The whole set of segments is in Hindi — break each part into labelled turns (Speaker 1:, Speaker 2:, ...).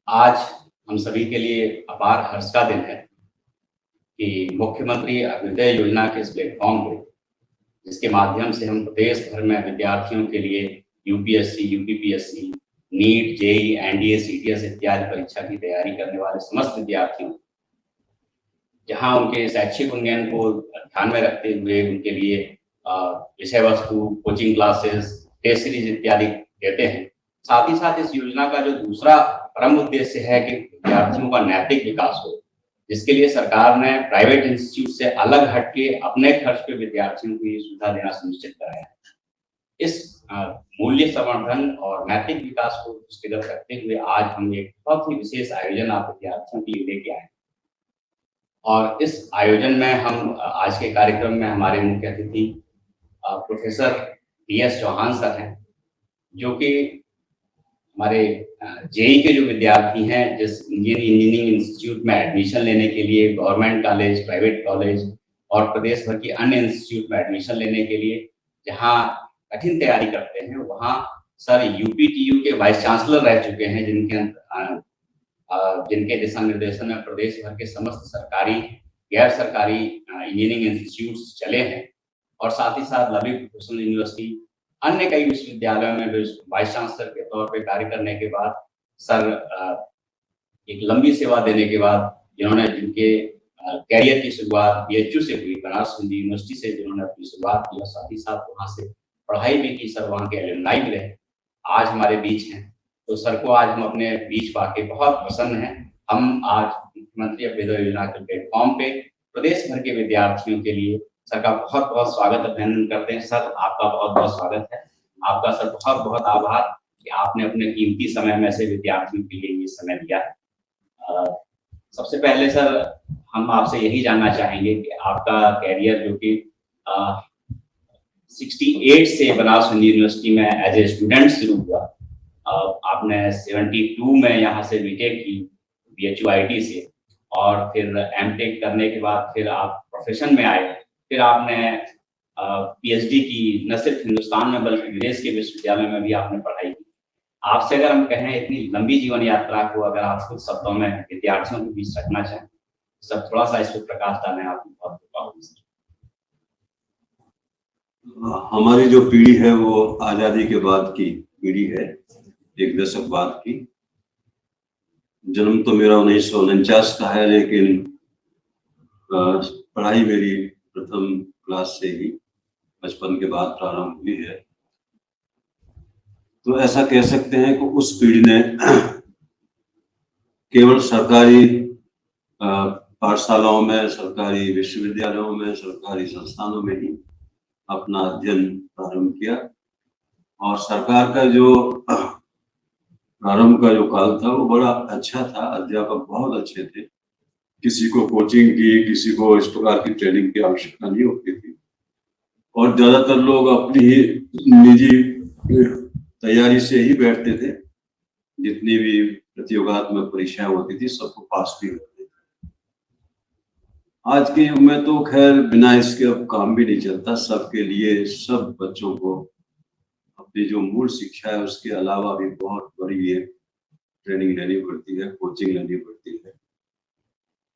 Speaker 1: आज हम सभी के लिए अपार हर्ष का दिन है कि मुख्यमंत्री अभ्युदय योजना के इस प्लेटफॉर्म पे, जिसके माध्यम से हम प्रदेश भर में विद्यार्थियों के लिए UPSC, UPPSC, NEET, JEE, NDA, CTS इत्यादि परीक्षा की तैयारी करने वाले समस्त विद्यार्थियों, जहां उनके शैक्षिक उन्नयन को ध्यान में रखते हुए उनके लिए विषय वस्तु, कोचिंग क्लासेस, टेस्ट सीरीज इत्यादि देते हैं। साथ ही साथ इस योजना का जो दूसरा परम उद्देश्य है कि विद्यार्थियों का नैतिक विकास हो, जिसके लिए सरकार ने प्राइवेट इंस्टीट्यूट से अलग हटके अपने खर्च पे विद्यार्थियों को ये सुविधा देना सुनिश्चित कराया है। इस मूल्य संवर्धन और नैतिक विकास को दृष्टिगत रखते हुए आज हम एक बहुत ही विशेष आयोजन आप विद्यार्थियों के लिए लेके आए और इस आयोजन में हम आज के कार्यक्रम में हमारे मुख्य अतिथि प्रोफेसर DS चौहान सर हैं, जो कि हमारे जेईई के जो विद्यार्थी हैं, जिस इंजीनियरिंग इंस्टीट्यूट में एडमिशन लेने के लिए गवर्नमेंट कॉलेज, प्राइवेट कॉलेज और प्रदेश भर की अन्य इंस्टीट्यूट में एडमिशन लेने के लिए जहां कठिन तैयारी करते हैं, वहां सर यूपीटीयू के वाइस चांसलर रह चुके हैं, जिनके दिशा निर्देशन में प्रदेश भर के समस्त सरकारी, गैर सरकारी इंजीनियरिंग इंस्टीट्यूट्स चले हैं और साथ ही साथ लवी प्रोफेशनल यूनिवर्सिटी, अन्य कई विश्वविद्यालयों में वाइस चांसलर के तौर पे कार्य करने के बाद सर एक लंबी सेवा देने के बाद जिनके कैरियर की शुरुआत बीएचयू से हुई, बनारस हिंदू यूनिवर्सिटी से जिन्होंने अपनी शुरुआत की और साथ ही साथ वहाँ से पढ़ाई भी की, सर वहाँ के एलुमनाई भी रहे, आज हमारे बीच हैं। तो सर को आज हम अपने बीच पाके बहुत प्रसन्न हैं। हम आज मुख्यमंत्री अभ्युदय योजना के प्लेटफॉर्म पे प्रदेश भर के विद्यार्थियों के लिए सर का बहुत बहुत स्वागत अभिनंदन करते हैं। सर आपका बहुत बहुत स्वागत है। आपका सर बहुत बहुत आभार कि आपने अपने कीमती समय में से विद्यार्थियों के लिए ये समय दिया है। सबसे पहले सर हम आपसे यही जानना चाहेंगे कि आपका कैरियर जो कि 68 से बनारस हिंदू यूनिवर्सिटी में एज ए स्टूडेंट शुरू हुआ, आपने 72 में यहाँ से बीटेक की BHU IT से और फिर एमटेक करने के बाद फिर आप प्रोफेशन में आए, फिर आपने PhD की न सिर्फ हिंदुस्तान में बल्कि विदेश के विश्वविद्यालय में भी आपने पढ़ाई की। आपसे अगर हम कहें इतनी लंबी जीवन यात्रा को अगर आप कुछ शब्दों में विद्यार्थियों के बीच रखना चाहें, सब थोड़ा सा इस पर प्रकाश डालें आप।
Speaker 2: हमारी जो पीढ़ी है वो आजादी के बाद की पीढ़ी है, एक दशक बाद की। जन्म तो मेरा 1949 का है, लेकिन पढ़ाई मेरी प्रथम क्लास से ही बचपन के बाद प्रारंभ हुई है। तो ऐसा कह सकते हैं कि उस पीढ़ी ने केवल सरकारी पाठशालाओं में, सरकारी विश्वविद्यालयों में, सरकारी संस्थानों में ही अपना अध्ययन प्रारंभ किया और सरकार का जो प्रारंभ का जो काल था वो बड़ा अच्छा था। अध्यापक बहुत अच्छे थे, किसी को कोचिंग की, किसी को इस प्रकार की ट्रेनिंग की आवश्यकता नहीं होती थी और ज्यादातर लोग अपनी ही निजी तैयारी से ही बैठते थे। जितनी भी प्रतियोगात्मक परीक्षाएं होती थी सबको पास भी होते थे। आज के युग में तो खैर बिना इसके अब काम भी नहीं चलता। सबके लिए, सब बच्चों को अपनी जो मूल शिक्षा है उसके अलावा भी बहुत बड़ी एक ट्रेनिंग लेनी पड़ती है, कोचिंग लेनी पड़ती है।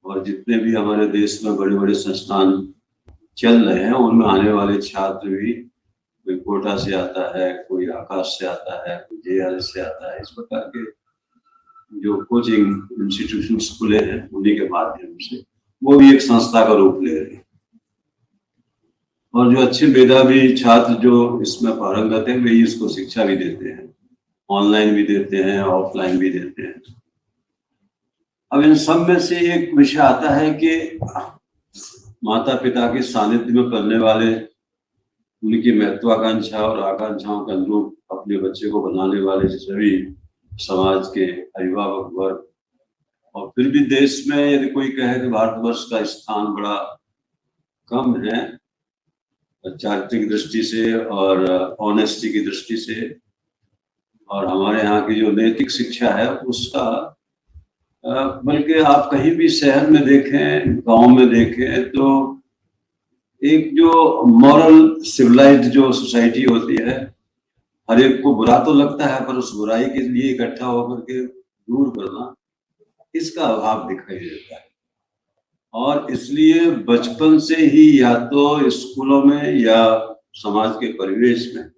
Speaker 2: और जितने भी हमारे देश में बड़े बड़े संस्थान चल रहे हैं उनमें आने वाले छात्र भी कोई कोटा से आता है, कोई आकाश से आता है, कोई JRS से आता है। इस प्रकार के जो कोचिंग इंस्टीट्यूशंस खुले हैं उन्हीं के माध्यम से वो भी एक संस्था का रूप ले रहे हैं। और जो अच्छे मेधावी छात्र जो इसमें पारंगत है वही इसको शिक्षा भी देते हैं, ऑनलाइन भी देते हैं, ऑफलाइन भी देते हैं। अब इन सब में से एक विषय आता है कि माता पिता के सानिध्य में पढ़ने वाले, उनकी महत्वाकांक्षा और आकांक्षाओं के अनुरूप अपने बच्चे को बनाने वाले सभी समाज के अभिभावक वर्ग, और फिर भी देश में यदि कोई कहे कि भारतवर्ष का स्थान बड़ा कम है चारित्रिक दृष्टि से और ऑनेस्टी की दृष्टि से, और हमारे यहाँ की जो नैतिक शिक्षा है उसका, बल्कि आप कहीं भी शहर में देखें, गांव में देखें, तो एक जो मॉरल सिविलाइज्ड जो सोसाइटी होती है, हर एक को बुरा तो लगता है पर उस बुराई के लिए इकट्ठा होकर के दूर करना इसका अभाव दिखाई देता है। और इसलिए बचपन से ही या तो स्कूलों में या समाज के परिवेश में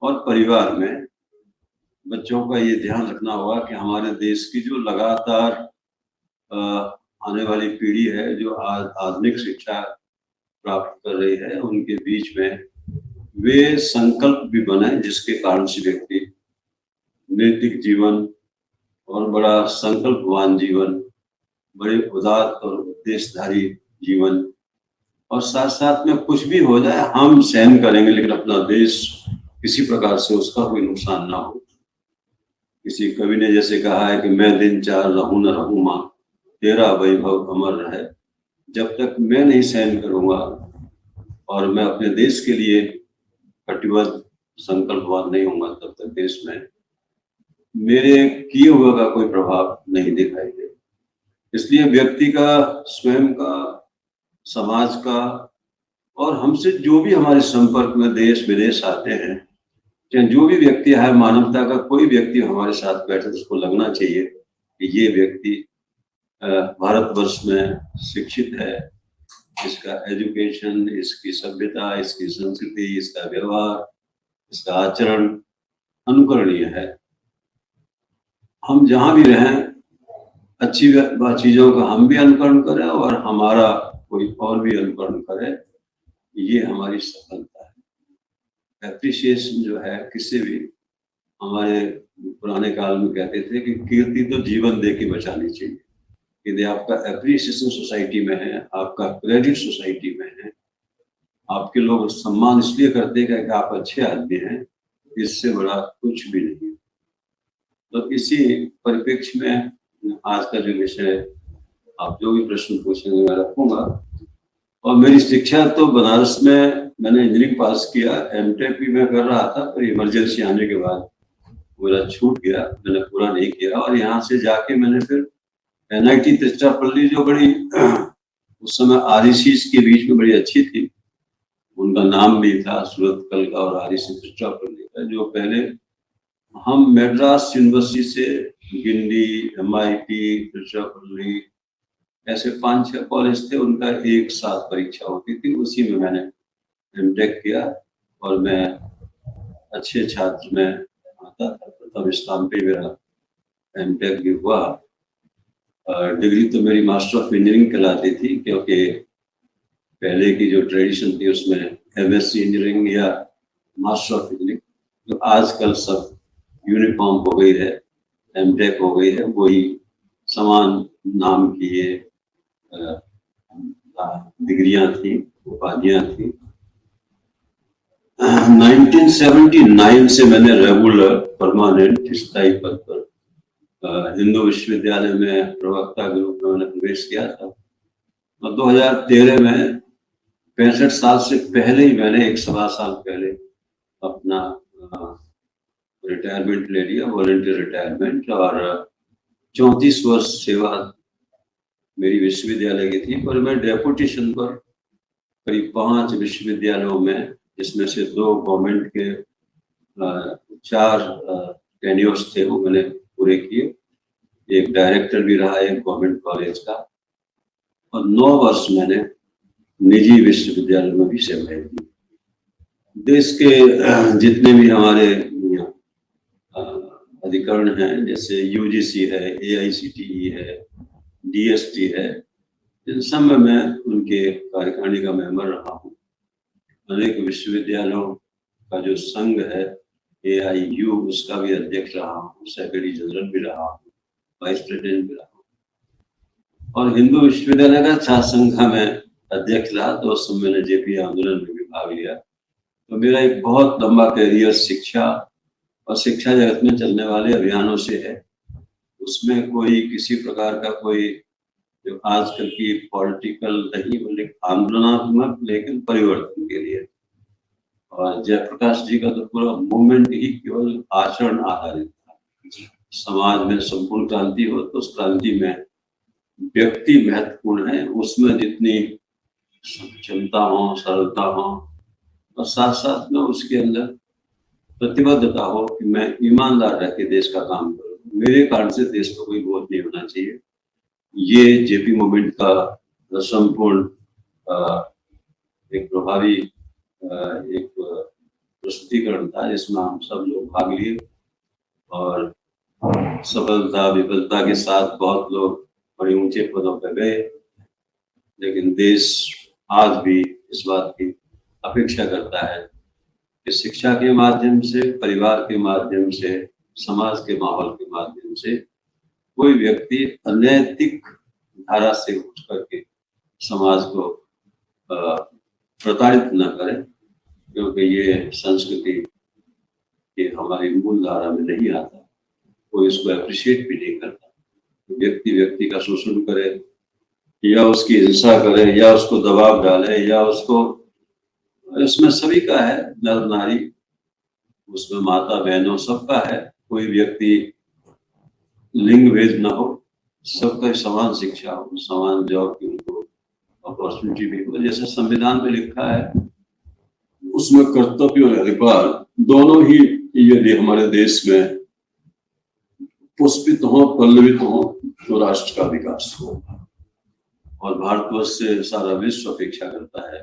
Speaker 2: और परिवार में बच्चों का ये ध्यान रखना होगा कि हमारे देश की जो लगातार आने वाली पीढ़ी है, जो आधुनिक शिक्षा प्राप्त कर रही है, उनके बीच में वे संकल्प भी बने जिसके कारण से व्यक्ति नैतिक जीवन और बड़ा संकल्पवान जीवन, बड़े उदात्त और उद्देश्यधारी जीवन, और साथ साथ में कुछ भी हो जाए हम सहन करेंगे लेकिन अपना देश किसी प्रकार से उसका कोई नुकसान ना हो। किसी कवि ने जैसे कहा है कि मैं दिन चार रहूं न रहूं मां, तेरा वैभव अमर रहे। जब तक मैं नहीं सहन करूंगा और मैं अपने देश के लिए कटिबद्ध संकल्पवान नहीं होगा, तब तक देश में मेरे किए हुए का कोई प्रभाव नहीं दिखाई दे। इसलिए व्यक्ति का, स्वयं का, समाज का और हमसे जो भी हमारे संपर्क में देश विदेश आते हैं, चाहे जो भी व्यक्ति है, मानवता का कोई व्यक्ति हमारे साथ बैठे, उसको लगना चाहिए कि ये व्यक्ति भारतवर्ष में शिक्षित है, इसका एजुकेशन, इसकी सभ्यता, इसकी संस्कृति, इसका व्यवहार, इसका आचरण अनुकरणीय है। हम जहां भी रहें अच्छी चीजों का हम भी अनुकरण करें और हमारा कोई और भी अनुकरण करे, ये हमारी सफलता है। एप्रिसिएशन जो है किसी भी, हमारे पुराने काल में कहते थे कि कीर्ति तो जीवन दे के बचानी चाहिए। यदि आपका एप्रिसिएशन सोसाइटी में है, आपका क्रेडिट सोसाइटी में है, आपके लोग सम्मान इसलिए करते हैं कि आप अच्छे आदमी हैं, इससे बड़ा कुछ भी नहीं है। तो इसी परिप्रेक्ष्य में आज का जो विषय, आप जो भी प्रश्न पूछेंगे मैं रखूंगा। और मेरी शिक्षा तो बनारस में, मैंने इंजीनियरिंग पास किया, एमटेक भी मैं कर रहा था, पर इमरजेंसी आने के बाद मेरा छूट गया, मैंने पूरा नहीं किया। और यहाँ से जाके मैंने फिर NIT तिरुचिरापल्ली, जो बड़ी उस समय RECs के बीच में बड़ी अच्छी थी, उनका नाम भी था सूरत-कल का और REC तिरुचिरापल्ली का, जो पहले हम मद्रास यूनिवर्सिटी से गिंडी, MIT, तिरुचिरापल्ली, ऐसे 5-6 कॉलेज थे, उनका एक साथ परीक्षा होती थी, उसी में मैंने एमटेक किया और मैं अच्छे छात्र में आता था। प्रथम स्थान पे मेरा एमटेक भी हुआ। डिग्री तो मेरी मास्टर ऑफ इंजीनियरिंग कहलाती थी, क्योंकि पहले की जो ट्रेडिशन थी उसमें MSc इंजीनियरिंग या मास्टर ऑफ इंजीनियरिंग, जो आजकल सब यूनिफॉर्म हो गई है, एमटेक हो गई है, वही समान नाम की ये डिग्रियां थी, उपाधियां थी। 1979 से मैंने रेगुलर परमानेंट स्थायी पद पर हिंदू विश्वविद्यालय में प्रवक्ता के रूप में मैंने प्रवेश किया था। और 2013 में 65 साल से पहले ही मैंने 1.25 साल पहले अपना रिटायरमेंट ले लिया, वॉलंटियर रिटायरमेंट। और 34 वर्ष सेवा मेरी विश्वविद्यालय की थी, पर मैं डेपुटेशन पर करीब 5 विश्वविद्यालयों में, जिसमें से 2 गवर्नमेंट के 4 टेन्योर्स थे, वो मैंने पूरे किए। एक डायरेक्टर भी रहा एक गवर्नमेंट कॉलेज का, और 9 वर्ष मैंने निजी विश्वविद्यालय में भी सेवाएं दी। देश के जितने भी हमारे अधिकरण हैं, जैसे UGC है, AICTE है, DST है, इन सब में मैं उनके कार्यकारिणी का मेंबर रहा हूँ। अनेक विश्वविद्यालयों का जो संघ है AIU, उसका भी अध्यक्ष रहा हूँ, सेक्रेटरी जनरल भी रहा हूँ, वाइस प्रेसिडेंट भी रहा हूँ। और हिंदू विश्वविद्यालय का छात्र संघ का मैं अध्यक्ष रहा, तो उस समय मैंने JP आंदोलन में भी भाग लिया। तो मेरा एक बहुत लंबा कैरियर शिक्षा और शिक्षा जगत में चलने वाले अभियानों से है। उसमें कोई किसी प्रकार का कोई जो आजकल की पॉलिटिकल नहीं, बल्कि आंदोलनात्मक, लेकिन परिवर्तन के लिए। और जयप्रकाश जी का तो पूरा मूवमेंट ही केवल आचरण आधारित था। समाज में संपूर्ण क्रांति हो तो उस क्रांति में व्यक्ति महत्वपूर्ण है, उसमें जितनी क्षमता हो, सरलता हो, और साथ साथ में उसके अंदर प्रतिबद्धता हो कि मैं ईमानदार रह के देश का काम करूँ। मेरे कारण से देश को कोई बोझ नहीं होना चाहिए। ये जेपी मूवमेंट का संपूर्ण एक प्रभावी एक प्रस्तुतिकरण था, जिसमें हम सब लोग भाग लिए और सफलता विफलता के साथ बहुत लोग बड़े ऊंचे पदों पर गए। लेकिन देश आज भी इस बात की अपेक्षा करता है कि शिक्षा के माध्यम से, परिवार के माध्यम से, समाज के माहौल के माध्यम से कोई व्यक्ति अनैतिक धारा से उठ करके समाज को प्रताड़ित न करे, क्योंकि ये संस्कृति ये हमारी मूल धारा में नहीं आता। कोई इसको अप्रिशिएट भी नहीं करता। व्यक्ति व्यक्ति का शोषण करे या उसकी हिंसा करे या उसको दबाव डाले या उसको, इसमें सभी का है, नर नारी, उसमें माता बहनों सबका है। कोई व्यक्ति लिंग भेद न हो, सबका समान शिक्षा हो, समान जॉब की उनको अपॉर्चुनिटी भी हो। जैसे संविधान में लिखा है, उसमें कर्तव्य और अधिकार दोनों ही यदि हमारे देश में पुष्पित हो, पल्लवित हो, तो राष्ट्र का विकास हो। और भारतवर्ष से सारा विश्व अपेक्षा करता है,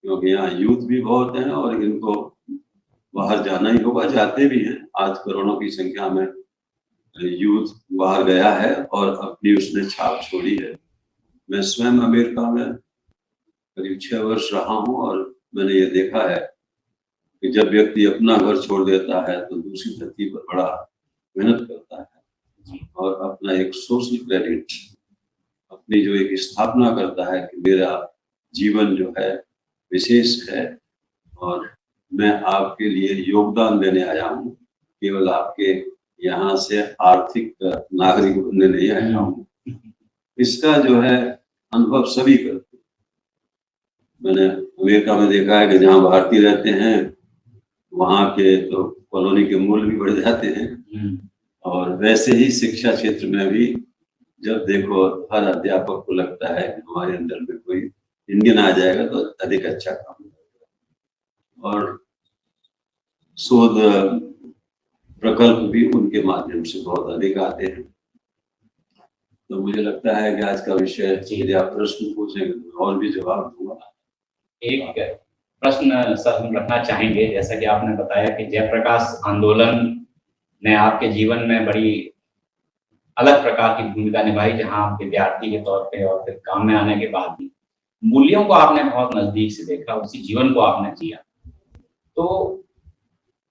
Speaker 2: क्योंकि यहाँ यूथ भी बहुत है और इनको बाहर जाना ही होगा, जाते भी हैं। आज करोड़ों की संख्या में यूथ बाहर गया है और अपनी उसने छाप छोड़ी है। मैं स्वयं अमेरिका में करीब 6 वर्ष रहा हूँ और मैंने ये देखा है कि जब व्यक्ति अपना घर छोड़ देता है तो दूसरी धरती पर बड़ा मेहनत करता है और अपना एक सोशल क्रेडिट, अपनी जो एक स्थापना करता है कि मेरा जीवन जो है विशेष है और मैं आपके लिए योगदान देने आया हूँ, केवल आपके यहाँ से आर्थिक नागरिक बनने नहीं आया हूँ। इसका जो है अनुभव सभी करते हैं। मैंने अमेरिका में देखा है कि जहाँ भारतीय रहते हैं वहाँ के तो कॉलोनी के मूल्य भी बढ़ जाते हैं, और वैसे ही शिक्षा क्षेत्र में भी जब देखो हर अध्यापक को लगता है कि हमारे अंदर में कोई इंडियन आ जाएगा तो अधिक अच्छा काम होगा। और शोध प्रकल्प भी उनके माध्यम से बहुत अधिक आते हैं। तो मुझे लगता है कि आज का विषय, यदि आप प्रश्न पूछेंगे तो और भी जवाब दूंगा।
Speaker 1: एक प्रश्न सर हम रखना चाहेंगे, जैसा कि आपने बताया कि जयप्रकाश आंदोलन ने आपके जीवन में बड़ी अलग प्रकार की भूमिका निभाई, जहां आप विद्यार्थी के तौर पे और फिर काम में आने के बाद भी मूल्यों को आपने बहुत नजदीक से देखा, उसी जीवन को आपने जिया। तो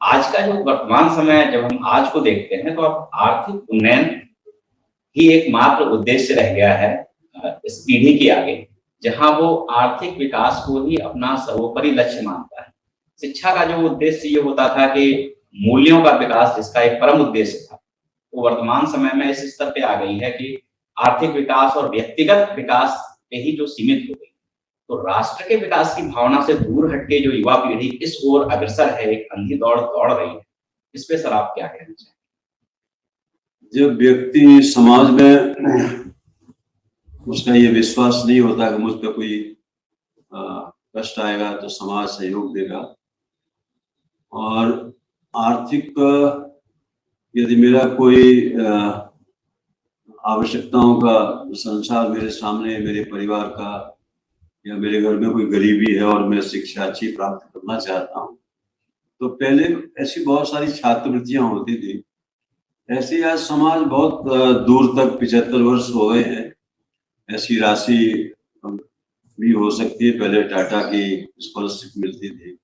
Speaker 1: आज का जो वर्तमान समय है, जब हम आज को देखते हैं तो अब आर्थिक उन्नयन ही एकमात्र उद्देश्य रह गया है इस पीढ़ी के आगे, जहां वो आर्थिक विकास को ही अपना सर्वोपरि लक्ष्य मानता है। शिक्षा का जो उद्देश्य ये होता था कि मूल्यों का विकास, जिसका एक परम उद्देश्य था, वो वर्तमान समय में इस स्तर पे आ गई है कि आर्थिक विकास और व्यक्तिगत विकास पे ही जो सीमित हो गई। तो राष्ट्र के विकास की भावना से दूर हटके जो युवा पीढ़ी इस ओर अग्रसर है, एक अंधी दौड़ दौड़ रही है, इस पे सर आप क्या कहना चाहेंगे?
Speaker 2: जब व्यक्ति समाज में उसका ये विश्वास नहीं होता कि मुझ पर कोई कष्ट आएगा तो समाज सहयोग देगा, और आर्थिक यदि मेरा कोई आवश्यकताओं का संसार मेरे सामने, मेरे परिवार का या मेरे घर में कोई गरीबी है और मैं शिक्षा अच्छी प्राप्त करना चाहता हूँ, तो पहले ऐसी बहुत सारी छात्रवृत्तियां होती थी। ऐसे आज समाज बहुत दूर तक 75 वर्ष हो गए हैं, ऐसी राशि भी हो सकती है। पहले टाटा की स्कॉलरशिप मिलती थी,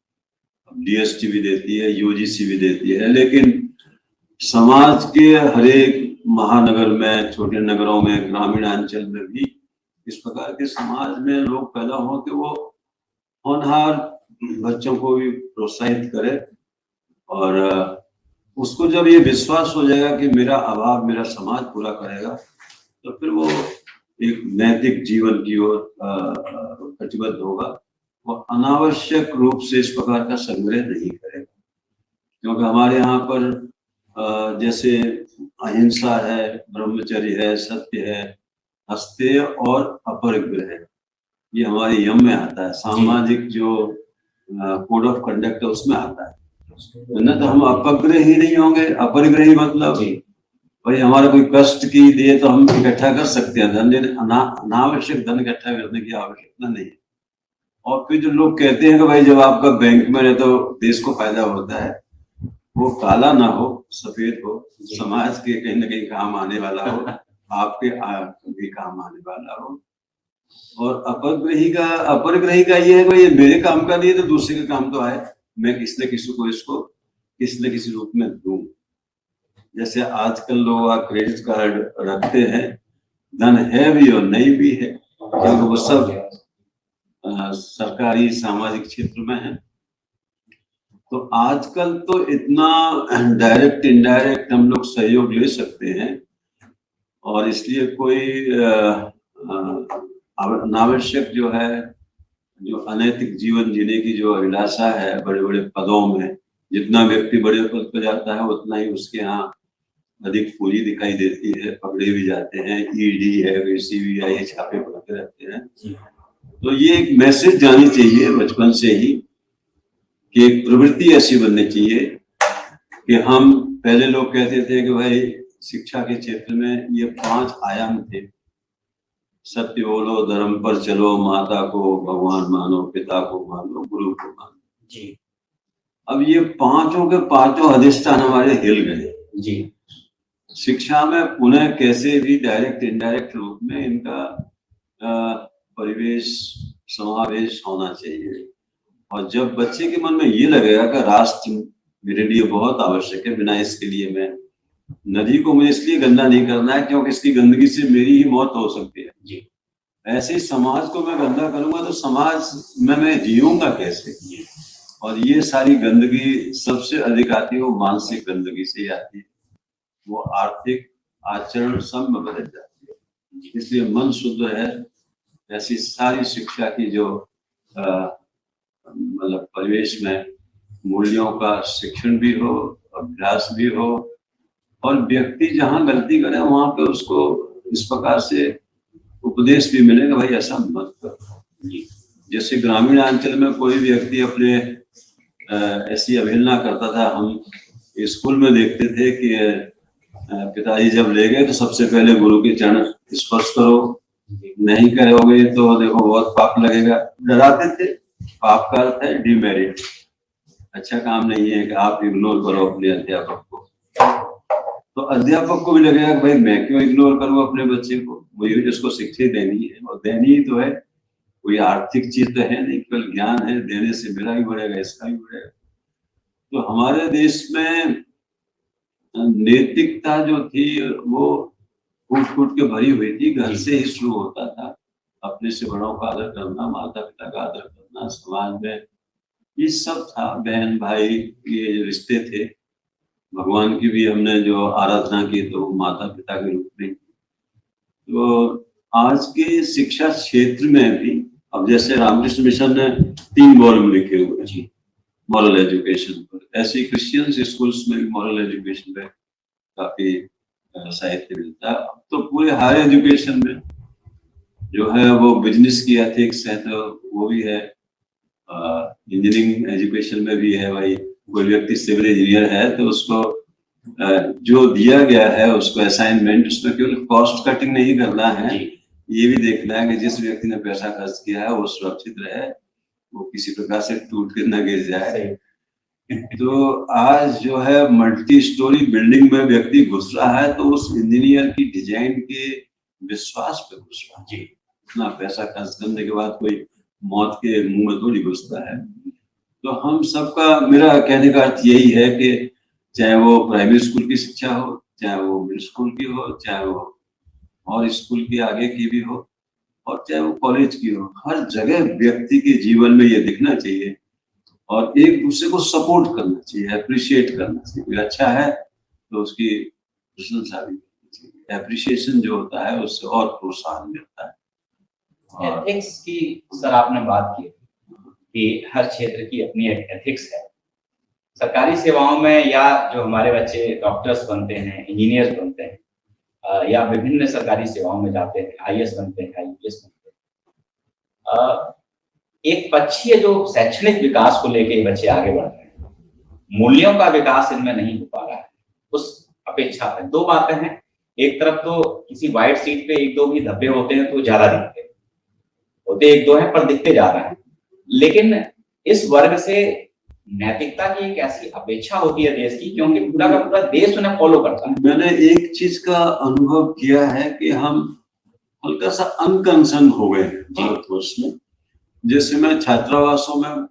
Speaker 2: अब डीएसटी भी देती है, यूजीसी भी देती है। लेकिन समाज के हर एक महानगर में, छोटे नगरों में, ग्रामीण अंचल में भी इस प्रकार के समाज में लोग पैदा हो कि वो होनहार बच्चों को भी प्रोत्साहित करे, और उसको जब ये विश्वास हो जाएगा कि मेरा अभाव मेरा समाज पूरा करेगा, तो फिर वो एक नैतिक जीवन की ओर प्रतिबद्ध होगा। वो अनावश्यक रूप से इस प्रकार का संग्रह नहीं करेगा, क्योंकि हमारे यहाँ पर जैसे अहिंसा है, ब्रह्मचर्य है, सत्य है, अस्तेय और अपरिग्रह है, ये हमारे यम में आता है। सामाजिक जो कोड ऑफ कंडक्ट है उसमें आता है। न तो हम अपग्रह ही नहीं होंगे, अपरिग्रही मतलब भाई हमारा कोई कष्ट की दे तो हम इकट्ठा कर सकते हैं धन, लेकिन अनावश्यक धन इकट्ठा करने की आवश्यकता नहीं है। और फिर जो लोग कहते हैं कि भाई जब आपका बैंक में रहे तो देश को फायदा होता है, वो काला ना हो, सफेद हो, समाज के कहीं ना कहीं काम आने वाला हो, आपके भी काम आने वाला हो। और अपरग्रही का ये है कि ये मेरे काम का नहीं है तो दूसरे का काम तो आए, मैं किसी न किसी को इसको किसी न किसी रूप में दूं। जैसे आजकल लोग क्रेडिट कार्ड रखते हैं, धन है भी और नहीं भी है, क्योंकि वो सब सरकारी सामाजिक क्षेत्र में है। तो आजकल तो इतना डायरेक्ट इनडायरेक्ट हम लोग सहयोग ले सकते हैं, और इसलिए कोई अनावश्यक जो है, जो अनैतिक जीवन जीने की जो अभिलाषा है बड़े बड़े पदों में, जितना व्यक्ति बड़े पद पर जाता है उतना ही उसके यहाँ अधिक पूंजी दिखाई देती है, पकड़े भी जाते हैं, ईडी है, सीबीआई छापे पड़ते रहते हैं। तो ये एक मैसेज जानी चाहिए बचपन से ही कि एक प्रवृत्ति ऐसी बननी चाहिए कि हम, पहले लोग कहते थे कि भाई शिक्षा के क्षेत्र में ये 5 आयाम थे, सत्य बोलो, धर्म पर चलो, माता को भगवान मानो, पिता को मानो, गुरु को मानो जी। अब ये पांचों के पांचों अधिष्ठान हमारे हिल गए जी। शिक्षा में पुनः कैसे भी डायरेक्ट इनडायरेक्ट रूप में इनका परिवेश समावेश होना चाहिए। और जब बच्चे के मन में ये लगेगा कि राष्ट्र मेरे लिए बहुत आवश्यक है, बिना इसके लिए मैं नदी को मुझे इसलिए गंदा नहीं करना है क्योंकि इसकी गंदगी से मेरी ही मौत हो सकती है जी। ऐसे ही समाज को मैं गंदा करूंगा तो समाज में मैं जीऊंगा कैसे जी। और ये सारी गंदगी सबसे अधिक आती है वो मानसिक गंदगी से आती है, वो आर्थिक आचरण सब में बदल जाती है। इसलिए मन शुद्ध है, ऐसी सारी शिक्षा की जो मतलब परिवेश में मूल्यों का शिक्षण भी हो, अभ्यास भी हो, और व्यक्ति जहाँ गलती करे वहां पे उसको इस प्रकार से उपदेश भी मिलेगा, भाई ऐसा मत करो। जैसे ग्रामीण अंचल में कोई व्यक्ति अपने ऐसी अवहेलना करता था, हम स्कूल में देखते थे कि पिताजी जब ले गए तो सबसे पहले गुरु के चरण स्पर्श करो, नहीं करोगे तो देखो बहुत पाप लगेगा, डराते थे। पाप का अर्थ है डिमेरिट, अच्छा काम नहीं है कि आप इग्नोर करो अपने अध्यापक को। तो अध्यापक को भी लगेगा कि भाई मैं क्यों इग्नोर करूं अपने बच्चे को, वही जिसको शिक्षा देनी है, और देनी ही तो है, कोई आर्थिक चीज तो है नहीं, केवल ज्ञान है, देने से मेरा भी बढ़ेगा, इसका भी बढ़ेगा। तो हमारे देश में नैतिकता जो थी वो फूट फूट के भरी हुई थी, घर से ही शुरू होता था, अपने से बड़ों का आदर करना, माता पिता का आदर करना, समाज में ये सब था, बहन भाई ये रिश्ते थे। भगवान की भी हमने जो आराधना की तो माता पिता के रूप में। तो आज के शिक्षा क्षेत्र में भी अब जैसे रामकृष्ण मिशन ने 3 वॉल्यूम लिखे हुए हैं मॉरल एजुकेशन पर, ऐसे क्रिश्चियन स्कूल्स में भी मॉरल एजुकेशन पे काफी साहित्य मिलता है। अब तो पूरे हायर एजुकेशन में जो है वो बिजनेस की एथिक्स है तो वो भी है, इंजीनियरिंग एजुकेशन में भी है, भाई कोई व्यक्ति सिविल इंजीनियर है तो उसको जो दिया गया है उसको असाइनमेंट, उसमें केवल कॉस्ट कटिंग नहीं करना है, ये भी देखना है कि जिस व्यक्ति ने पैसा खर्च किया है वो सुरक्षित रहे, वो किसी प्रकार से टूट के न गिर जाए। तो आज जो है मल्टी स्टोरी बिल्डिंग में व्यक्ति घुस रहा है तो उस इंजीनियर की डिजाइन के विश्वास पे घुस रहा है, इतना पैसा खर्च करने के बाद कोई मौत के मुंह में थोड़ी घुसता है। तो हम सबका, मेरा कहने का अर्थ यही है कि चाहे वो प्राइमरी स्कूल की शिक्षा हो, चाहे वो मिडिल स्कूल की हो, चाहे वो और स्कूल के आगे की भी हो, और चाहे वो कॉलेज की हो, हर जगह व्यक्ति के जीवन में ये दिखना चाहिए और एक दूसरे को सपोर्ट करना चाहिए, अप्रिशिएट करना चाहिए। कोई अच्छा है तो उसकी प्रशंसा भी करनी चाहिए, एप्रिशिएशन जो होता है उससे और प्रोत्साहन मिलता है।
Speaker 1: एथिक्स की सर आपने बात की कि हर क्षेत्र की अपनी एक एथिक्स है। सरकारी सेवाओं में या जो हमारे बच्चे डॉक्टर्स बनते हैं, इंजीनियर्स बनते हैं, या विभिन्न सरकारी सेवाओं में जाते हैं, आईएएस बनते हैं, आईपीएस बनते हैं, एक पक्षीय जो शैक्षणिक विकास को लेके बच्चे आगे बढ़ रहे हैं, मूल्यों का विकास इनमें नहीं हो पा रहा है। उस अपेक्षा है। दो बातें हैं, एक तरफ तो किसी वाइट सीट पे एक दो भी धब्बे होते हैं तो ज्यादा दिखते हैं, होते एक दो हैं पर दिखते ज्यादा हैं, लेकिन इस वर्ग से नैतिकता की एक ऐसी अपेक्षा होती है देश की, क्योंकि पूरा का पूरा देश उन्हें फॉलो करता है।
Speaker 2: मैंने एक चीज का अनुभव किया है कि हम हल्का सा अनकंसर्न हो गए भारतवर्ष में। जैसे मैं छात्रावासों में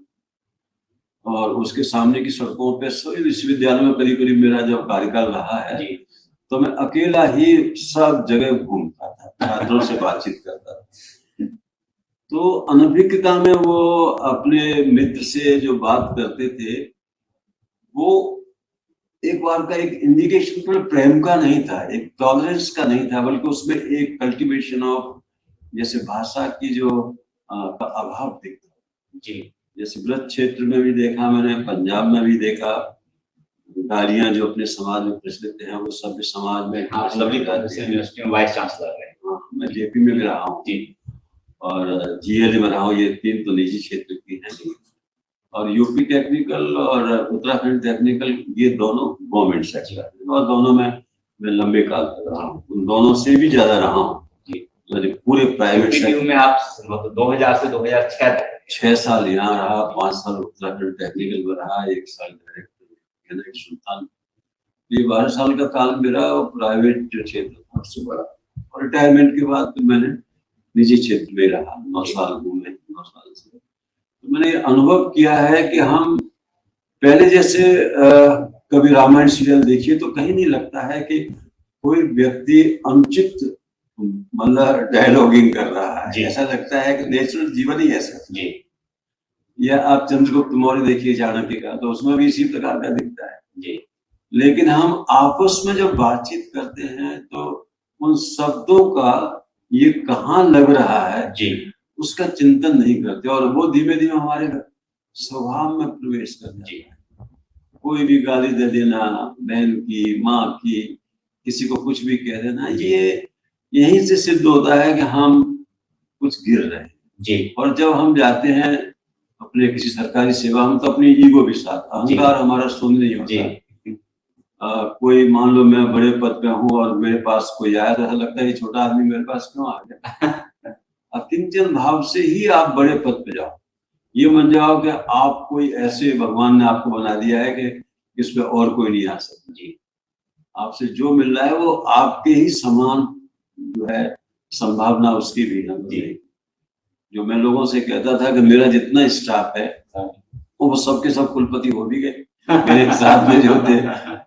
Speaker 2: और उसके सामने की सड़कों पे सभी विश्वविद्यालयों में करीब करीब मेरा जब कार्यकाल रहा है, तो मैं अकेला ही सब जगह घूमता था, छात्रों से बातचीत करता था। तो अनभिज्ञता में वो अपने मित्र से जो बात करते थे, वो एक बार का एक इंडिकेशन पर प्रेम का नहीं था, एक टॉलरेंस का नहीं था, बल्कि उसमें एक कल्टीवेशन ऑफ, जैसे भाषा की जो अभाव दिखता जी। जैसे ब्रज क्षेत्र में भी देखा मैंने, पंजाब में भी देखा, गालियां जो अपने समाज में प्रचलित हैं वो सभ्य समाज में
Speaker 1: यूनिवर्सिटी में वाइस चांसलर है।
Speaker 2: मैं जेपी में भी रहा हूँ जी, और जीएल में रहा हूँ, ये तीन तो निजी क्षेत्र की हैं। और यूपी टेक्निकल और उत्तराखंड टेक्निकल, ये दोनों गवर्नमेंट सेक्टर है, और दोनों में मैं लंबे काल तक रहा हूँ, उन दोनों से भी ज्यादा रहा हूँ जी। पूरे प्राइवेट सेक्टर में आप
Speaker 1: 2000 से 2006 तक
Speaker 2: 6 साल यहाँ रहा, 5 साल उत्तराखंड टेक्निकल में रहा, 1 साल डायरेक्टर सुल्तान। ये 12 साल का काल मेरा प्राइवेट क्षेत्र था सबसे बड़ा, और रिटायरमेंट के बाद तो मैंने निजी क्षेत्र में रहा, 9 साल घूमे, 9 साल से। तो मैंने अनुभव किया है कि हम पहले जैसे कभी रामायण सीरियल देखिए तो कहीं नहीं लगता है कि कोई व्यक्ति अनुचित मतलब डायलॉगिंग कर रहा है, ऐसा लगता है कि नेचुरल जीवन ही ऐसा जी। या आप चंद्रगुप्त मौर्य देखिए चाणक्य का, तो उसमें भी इसी प्रकार का दिखता है जी। लेकिन हम आपस में जब बातचीत करते हैं तो उन शब्दों का ये कहाँ लग रहा है जी, उसका चिंतन नहीं करते, और वो धीमे धीमे हमारे स्वभाव में प्रवेश करते हैं। कोई भी गाली दे देना, बहन की, माँ की, किसी को कुछ भी कह देना, ये यहीं से सिद्ध होता है कि हम कुछ गिर रहे हैं जी। और जब हम जाते हैं अपने किसी सरकारी सेवा, हम तो अपनी ईगो के साथ, अहंकार हमारा शून्य नहीं होता। कोई मान लो मैं बड़े पद पे हूँ और मेरे पास कोई आया, तो ऐसा लगता है ये छोटा आदमी मेरे पास क्यों आ गया। अकिंचन भाव से ही आप बड़े पद पे जाओ, ये मान जाओ कि आप कोई ऐसे भगवान ने आपको बना दिया है कि इस पे और कोई नहीं आ सकता जी। आपसे जो मिल रहा है वो आपके ही समान जो है संभावना उसकी भी है। जो मैं लोगों से कहता था कि मेरा जितना स्टाफ है वो सबके सब कुलपति हो भी गए मेरे साथ में जो थे।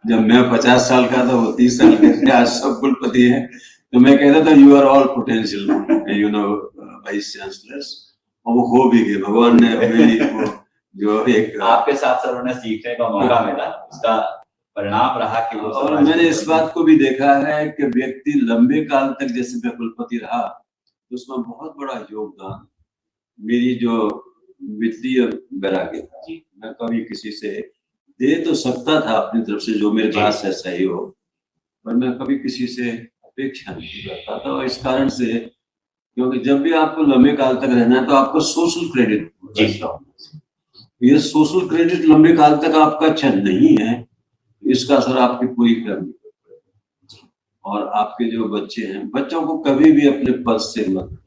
Speaker 2: जब मैं 50 साल का था, वो 30 साल के थे, आज सब कुलपति हैं। तो मैं कहता था you are all potential you know vice chancellors, और वो हो भी गए। भगवान ने मेरी वो जो एक
Speaker 1: आपके साथ सर उन्हें सीखने का मौका मिला, उसका परिणाम रहा कि वो।
Speaker 2: और मैंने इस बात को भी देखा है कि व्यक्ति लंबे काल तक जैसे मैं कुलपति रहा, तो उसमें बहुत बड़ा योगदान मेरी जो वित्तीय वैराग्य था जी। मैं कभी किसी से दे तो सकता था अपनी तरफ से जो मेरे पास है सही हो, पर मैं कभी किसी से अपेक्षा नहीं करता था। और इस कारण से, क्योंकि जब भी आपको लंबे काल तक रहना है तो आपको सोशल क्रेडिट, ये सोशल क्रेडिट लंबे काल तक आपका अच्छा नहीं है, इसका असर आपकी पूरी फैमिली पर। और आपके जो बच्चे हैं, बच्चों को कभी भी अपने पद से मत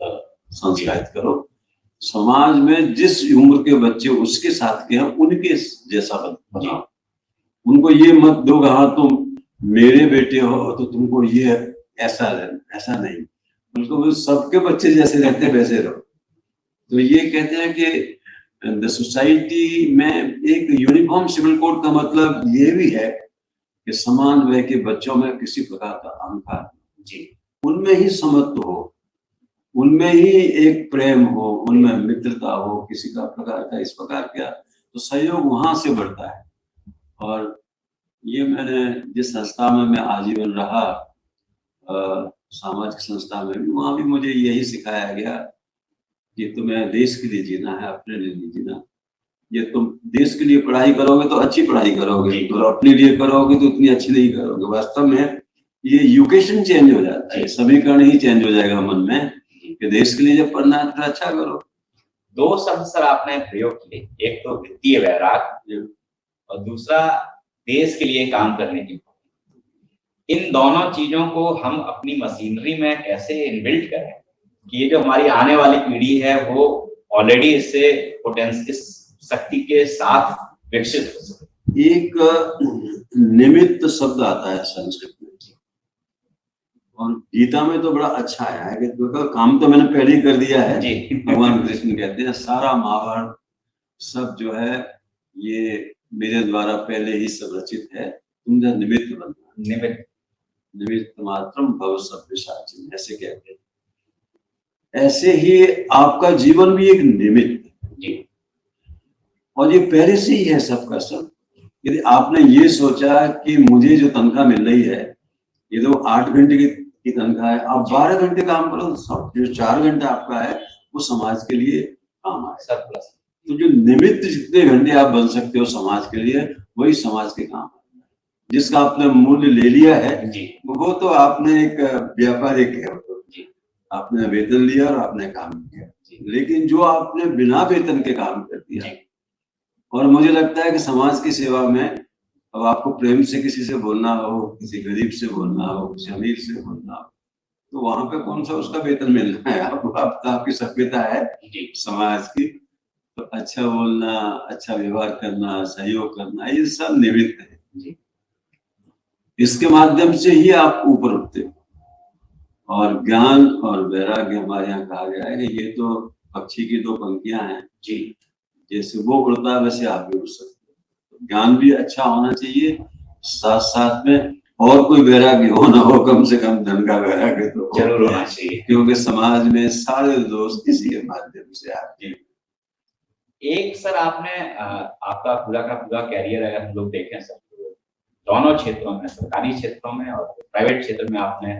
Speaker 2: संस्कारित करो। समाज में जिस उम्र के बच्चे उसके साथ के हैं उनके जैसा बनाओ। उनको ये मत दो हाँ तुम मेरे बेटे हो तो तुमको ये ऐसा नहीं, उनको सबके बच्चे जैसे रहते वैसे रहो। तो ये कहते हैं कि द सोसाइटी में एक यूनिफॉर्म सिविल कोड का मतलब ये भी है कि समान वय के बच्चों में किसी प्रकार का अहंकार जी, उनमें ही समत्व हो, उनमें ही एक प्रेम हो, उनमें मित्रता हो, किसी का प्रकार का इस प्रकार का, तो सहयोग वहां से बढ़ता है। और ये मैंने जिस संस्था में मैं आजीवन रहा, सामाजिक संस्था में भी, वहां भी मुझे यही सिखाया गया कि तुम्हें देश के लिए जीना है, अपने लिए नहीं जीना। ये तुम देश के लिए पढ़ाई करोगे तो अच्छी पढ़ाई करोगे, तो अपने लिए करोगे तो उतनी अच्छी नहीं करोगे। वास्तव में ये एजुकेशन चेंज हो जाता है, समीकरण ही चेंज हो जाएगा मन में कि देश के लिए जब पढ़ना है तो अच्छा करो।
Speaker 1: दो शब्द सर आपने प्रयोग किए, एक तो वित्तीय वैराग्य और दूसरा देश के लिए काम करने की। इन दोनों चीजों को हम अपनी मशीनरी में कैसे इनबिल्ट करें कि ये जो हमारी आने वाली पीढ़ी है वो ऑलरेडी इससे पोटेंशियल शक्ति के साथ विकसित हो सके।
Speaker 2: एक निमित्त शब्द आता है संस्कृत में, और गीता में तो बड़ा अच्छा आया है कि तो काम तो मैंने पहले ही कर दिया है। भगवान कृष्ण कहते हैं सारा महाभारत सब जो है ये मेरे द्वारा पहले ही सब रचित है, तुम जो निमित्त बनना। निमित्त मात्रम भव सव्यसाचिन, ऐसे कहते हैं। ऐसे ही आपका जीवन भी एक निमित्त जी, और ये पहले से ही है सबका सब। यदि आपने ये सोचा कि मुझे जो तनख्वाह मिल रही है ये तो 8 घंटे की तनख्वाह है, आप 12 घंटे काम करो, सब जो 4 घंटे आपका है वो समाज के लिए काम आए सरप्लस। तो जो निमित्त जितने घंटे आप बन सकते हो समाज के लिए, वही समाज के काम है। जिसका आपने मूल्य ले लिया है जी, वो तो आपने एक व्यापारिक है, आपने वेतन लिया और आपने काम किया। लेकिन जो आपने बिना वेतन के काम कर दिया, और मुझे लगता है कि समाज की सेवा में अब आपको प्रेम से किसी से बोलना हो, किसी गरीब से बोलना हो, किसी अमीर से बोलना हो, तो वहां पे कौन सा उसका वेतन मिलना है? आपकी सभ्यता है समाज की, तो अच्छा बोलना, अच्छा व्यवहार करना, सहयोग करना, ये सब निमित्त है। इसके माध्यम से ही आप ऊपर उठते हो। और ज्ञान और वैराग्य हमारे यहाँ कहा गया है कि ये तो पक्षी की 2 पंक्तियां हैं जी, जैसे वो उड़ता है वैसे आप भी उड़ सकते हो। तो ज्ञान भी अच्छा होना चाहिए, साथ साथ में और कोई वैराग्य हो ना हो, कम से कम धन का वैराग्य तो जरूर होना चाहिए, क्योंकि समाज में सारे दोस्त इसी के माध्यम से आते।
Speaker 1: एक सर आपने आपका पूरा का पूरा कैरियर अगर हम लोग देखें सर, दोनों क्षेत्रों में, सरकारी क्षेत्रों में और प्राइवेट क्षेत्र में आपने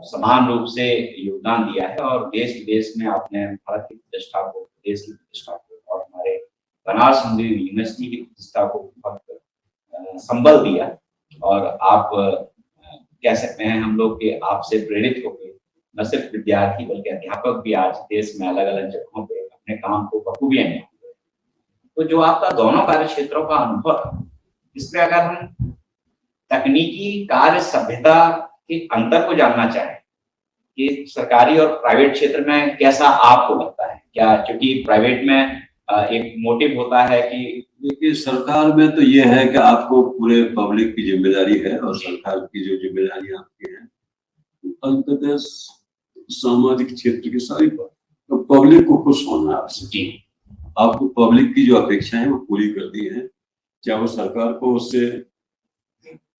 Speaker 1: समान रूप से योगदान दिया है, और देश विदेश में आपने भारत की प्रतिष्ठा को, देश की प्रतिष्ठा को और हमारे बनारस हिंदू यूनिवर्सिटी की प्रतिष्ठा को बहुत संबल दिया। और आप कह सकते हैं हम लोग कि आपसे प्रेरित होकर न सिर्फ विद्यार्थी बल्कि अध्यापक भी आज देश में अलग अलग जगहों पे अपने काम को बखूबी अंजाम दे। तो जो आपका दोनों कार्य क्षेत्रों का अनुभव, इसमें अगर हम तकनीकी कार्य सभ्यता के अंतर को जानना चाहें कि सरकारी और प्राइवेट क्षेत्र में कैसा आपको लगता है, क्या क्योंकि प्राइवेट में एक मोटिव होता है कि
Speaker 2: देखिए सरकार में तो ये है कि आपको पूरे पब्लिक की जिम्मेदारी है, और सरकार की जो जिम्मेदारी आपकी है अंततः सामाजिक क्षेत्र की सारी तो पब्लिक को खुश होना आपसे जी, आपको पब्लिक की जो अपेक्षाएं वो पूरी करती है, चाहे वो सरकार को उससे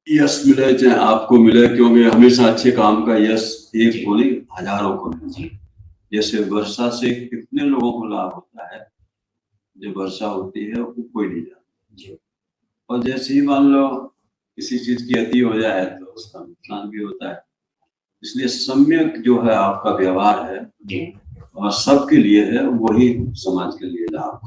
Speaker 2: यश मिले चाहे आपको मिले, क्योंकि हमेशा अच्छे काम का यश एक को नहीं हजारों को मिलता है। जैसे वर्षा से कितने लोगों को लाभ होता है, जब वर्षा होती है वो कोई नहीं जानता, और जैसे ही मान लो किसी चीज की अति हो जाए तो उसका नुकसान भी होता है। इसलिए सम्यक जो है आपका व्यवहार है और सबके लिए है, वही समाज के लिए लाभ।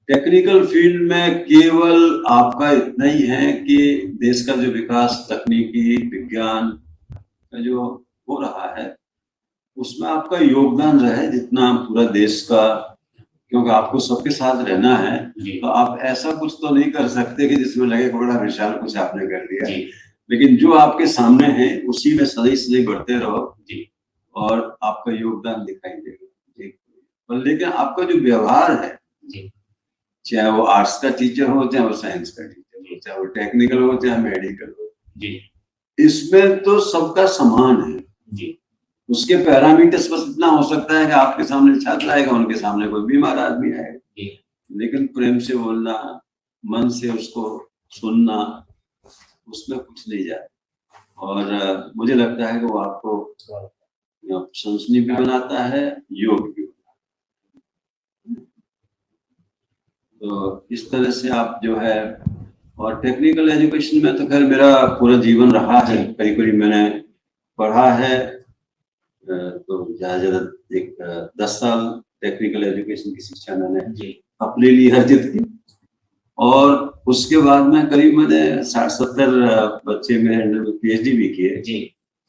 Speaker 2: टेक्निकल फील्ड में केवल आपका इतना ही है कि देश का जो विकास तकनीकी विज्ञान का जो हो रहा है उसमें आपका योगदान रहे जितना पूरा देश का, क्योंकि आपको सबके साथ रहना है, तो आप ऐसा कुछ तो नहीं कर सकते कि जिसमें लगे बड़ा विशाल कुछ आपने कर दिया, लेकिन जो आपके सामने है उसी में सही सही बढ़ते रहो और आपका योगदान दिखाई देगा। लेकिन आपका जो व्यवहार है, चाहे वो आर्ट्स का टीचर हो, चाहे वो साइंस का टीचर हो, चाहे वो टेक्निकल हो, चाहे मेडिकल हो, इसमें तो सबका समान है। उसके पैरामीटर्स बस इतना हो सकता है कि आपके सामने छात्र आएगा, उनके सामने कोई बीमार आदमी आएगा, लेकिन प्रेम से बोलना, मन से उसको सुनना, उसमें कुछ नहीं जाए। और मुझे लगता है कि वो आपको सनसनी भी बनाता है, योग भी। तो इस तरह से आप जो है, और टेक्निकल एजुकेशन में तो खैर मेरा पूरा जीवन रहा है, करीब मैंने पढ़ा है तो ज्यादा एक 10 साल टेक्निकल एजुकेशन की शिक्षा मैंने अपने लिए अर्जित की, और उसके बाद में करीब मैंने 60-70 बच्चे मेरे PhD भी किए,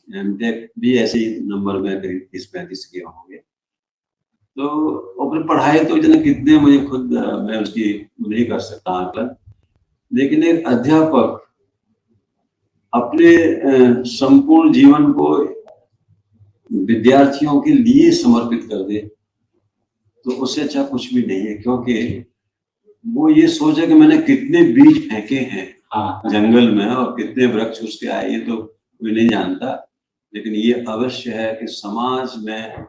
Speaker 2: एमटेक भी ऐसे ही नंबर में करीब 30-35 किए होंगे। तो और पढ़ाई तो जन कितने मुझे खुद मैं उसकी नहीं कर सकता आकलन, लेकिन एक अध्यापक अपने संपूर्ण जीवन को विद्यार्थियों के लिए समर्पित कर दे तो उससे अच्छा कुछ भी नहीं है, क्योंकि वो ये सोचे कि मैंने कितने बीज फेंके हैं जंगल में और कितने वृक्ष उसके आए, ये तो कोई नहीं जानता। लेकिन ये अवश्य है कि समाज में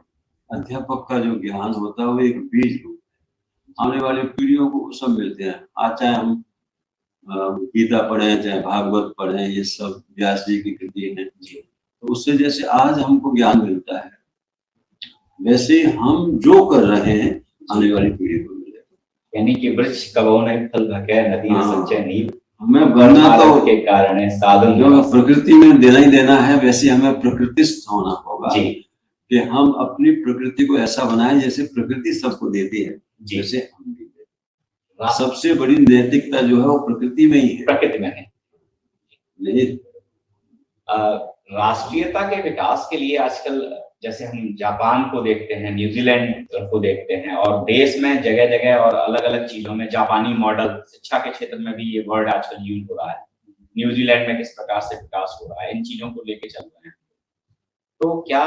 Speaker 2: अध्यापक का जो ज्ञान होता है वो एक बीज होता है, आने वाली पीढ़ियों को सब मिलते हैं। आज चाहे हम गीता पढ़ें, चाहे भागवत पढ़ें, ये सब व्यास जी की कृति है, तो उससे जैसे आज हमको ज्ञान मिलता है वैसे हम जो कर रहे हैं आने वाली पीढ़ी को मिले।
Speaker 1: यानी कि वृक्ष कबो नहीं फल धके, नदी सच्चे नीर,
Speaker 2: हमें बनना तो
Speaker 1: के कारण है साधन
Speaker 2: जो प्रकृति में देना ही देना है, वैसे हमें प्रकृतिस्थ होना होगा कि हम अपनी प्रकृति को ऐसा बनाएं जैसे प्रकृति सबको देती है, जैसे हम भी देते। सबसे बड़ी नैतिकता जो है वो प्रकृति में ही है,
Speaker 1: प्रकृति में है।
Speaker 2: नहीं
Speaker 1: राष्ट्रीयता के विकास के लिए आजकल जैसे हम जापान को देखते हैं, न्यूजीलैंड को देखते हैं, और देश में जगह जगह और अलग अलग चीजों में जापानी मॉडल, शिक्षा के क्षेत्र में भी ये वर्ड आजकल यूज हो रहा है। न्यूजीलैंड में किस प्रकार से विकास हो रहा है, इन चीजों को लेके चल रहे हैं। तो क्या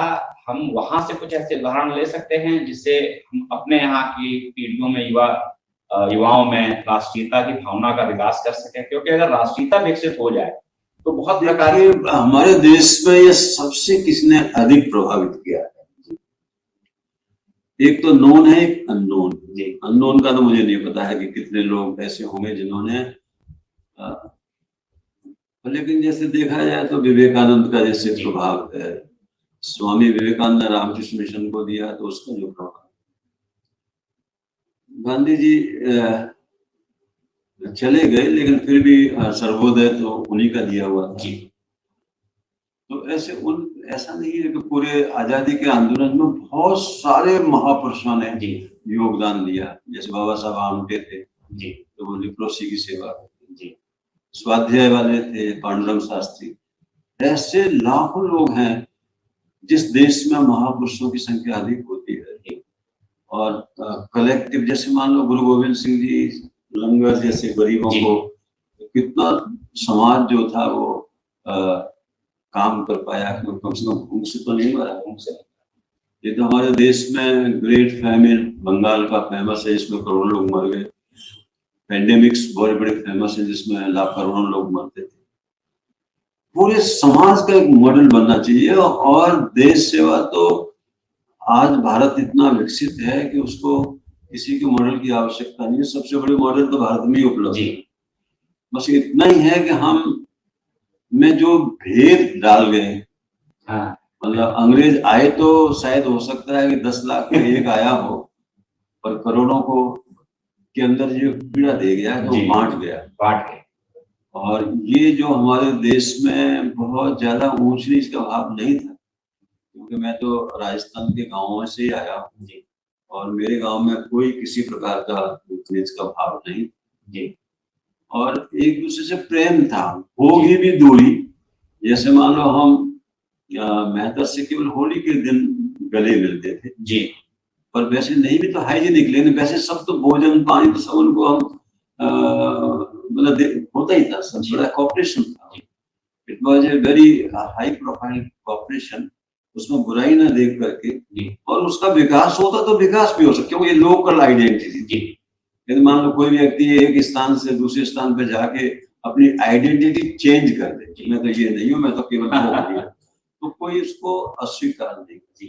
Speaker 1: हम वहां से कुछ ऐसे उदाहरण ले सकते हैं जिससे हम अपने यहाँ की पीढ़ियों में युवाओं में राष्ट्रीयता की भावना का विकास कर सके? क्योंकि अगर राष्ट्रीयता विकसित हो जाए तो बहुत प्रकार
Speaker 2: के हमारे देश में ये सबसे किसने अधिक प्रभावित किया है, एक तो नोन है, एक अननोन। अननोन का तो मुझे नहीं पता है कि कितने लोग ऐसे होंगे जिन्होंने लेकिन जैसे देखा जाए तो विवेकानंद का जैसे प्रभाव है, स्वामी विवेकानंद ने रामकृष्ण मिशन को दिया तो उसका जो प्रभाव, गांधी जी चले गए लेकिन फिर भी सर्वोदय तो उन्हीं का दिया हुआ था। तो ऐसा नहीं है कि पूरे आजादी के आंदोलन में बहुत सारे महापुरुषों ने योगदान दिया, जैसे बाबा साहब आमटे थे तो वो लिप्रोसी की सेवा, स्वाध्याय वाले थे पांडुरंग शास्त्री, ऐसे लाखों लोग हैं जिस देश में महापुरुषों की संख्या अधिक होती है। और कलेक्टिव जैसे मान लो गुरु गोविंद सिंह जी लंगर जैसे गरीबों को कितना समाज जो था वो काम कर पाया, कम से कम भूख से तो नहीं मरा। ये तो हमारे देश में ग्रेट फैमिन बंगाल का फेमस है, इसमें करोड़ों लोग मर गए। पेंडेमिक्स बड़े बड़े फेमस है जिसमें लाख करोड़ों लोग मरते थे। पूरे समाज का एक मॉडल बनना चाहिए। और देश सेवा तो आज भारत इतना विकसित है कि उसको किसी के मॉडल की आवश्यकता नहीं है, सबसे बड़े मॉडल तो भारत में ही उपलब्ध है। बस इतना ही है कि हम में जो भेद डाल गए, मतलब अंग्रेज आए तो शायद हो सकता है कि 10 लाख में एक आया हो, पर करोड़ों को के अंदर जो पीड़ा दे गया तो बांट गया। और ये जो हमारे देश में बहुत ज्यादा ऊंच नीच का भाव नहीं था, क्योंकि मैं तो राजस्थान के गांवों से ही आया हूँ और मेरे गांव में कोई किसी प्रकार का ऊंच नीच का भाव नहीं और एक दूसरे से प्रेम था। होगी भी दूरी, जैसे मान लो हम मेहतर से केवल होली के दिन गले मिलते थे पर वैसे नहीं भी तो हाइजीनिक, लेकिन वैसे सब तो भोजन पानी तो सब उनको हम मतलब होता ही था, सब बड़ा कॉपरेशन था। It was a very high profile corporation, उसमें बुराई ना देख करके, और उसका विकास होता तो विकास भी हो सकता, क्योंकि ये लोकल आइडेंटिटी थी। यदि मान लो कोई व्यक्ति एक स्थान से दूसरे स्थान पे जाके अपनी आइडेंटिटी चेंज कर दे, मैं तो ये नहीं हूँ, मैं तो केवल तो कोई उसको अस्वीकार नहीं करती।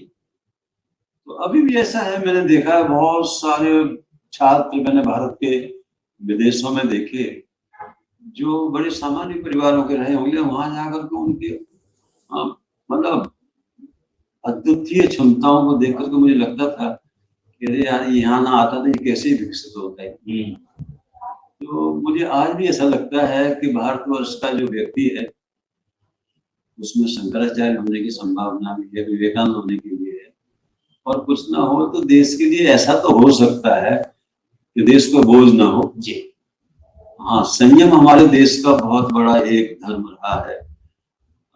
Speaker 2: तो अभी भी ऐसा है, मैंने देखा है बहुत सारे छात्र मैंने भारत के विदेशों में देखे जो बड़े सामान्य परिवारों के रहे होंगे, वहां जाकर के उनके मतलब अद्वितीय क्षमताओं को देख करके मुझे लगता था कि अरे यार यहाँ ना आता तो ये कैसे विकसित होता है। तो मुझे आज भी ऐसा लगता है कि भारतवर्ष का जो व्यक्ति है उसमें शंकराचार्य होने की संभावना भी है, विवेकानंद होने की भी है, और कुछ ना हो तो देश के लिए ऐसा तो हो सकता है कि देश को बोझ ना हो। हाँ, संयम हमारे देश का बहुत बड़ा एक धर्म रहा है।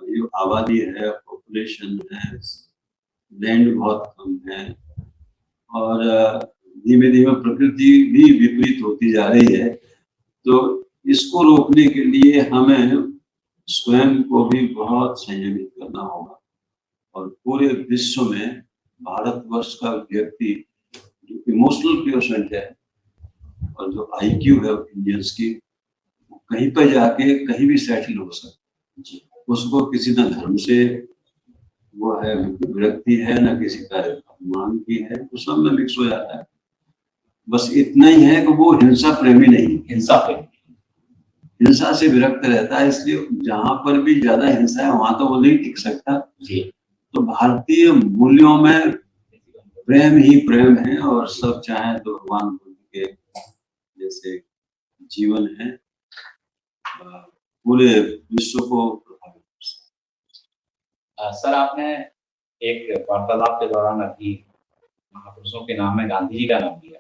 Speaker 2: जो आबादी है, पॉपुलेशन है, लैंड बहुत कम है और धीमे धीमे प्रकृति भी विपरीत होती जा रही है। तो इसको रोकने के लिए हमें स्वयं को भी बहुत संयमित करना होगा। और पूरे विश्व में भारतवर्ष का व्यक्ति जो इमोशनल क्वोशेंट है और जो आईक्यू है इंडियंस की, कहीं पर जाके कहीं भी सेटल हो सकता है। उसको किसी न धर्म से वो है विरक्ति है, न किसी का अपमान की है, तो सब में मिक्स हो जाता है। बस इतना ही है कि वो हिंसा प्रेमी नहीं, हिंसा से विरक्त रहता है। इसलिए जहां पर भी ज्यादा हिंसा है वहां तो वो नहीं टिक सकता जी। तो भारतीय मूल्यों में प्रेम ही प्रेम है, और सब चाहे तो भगवान बुद्ध के जैसे जीवन है पूरे विश्व को प्रभावित कर सकता।
Speaker 1: सर, आपने एक वार्तालाप के दौरान अभी महापुरुषों के नाम में गांधी जी का नाम लिया,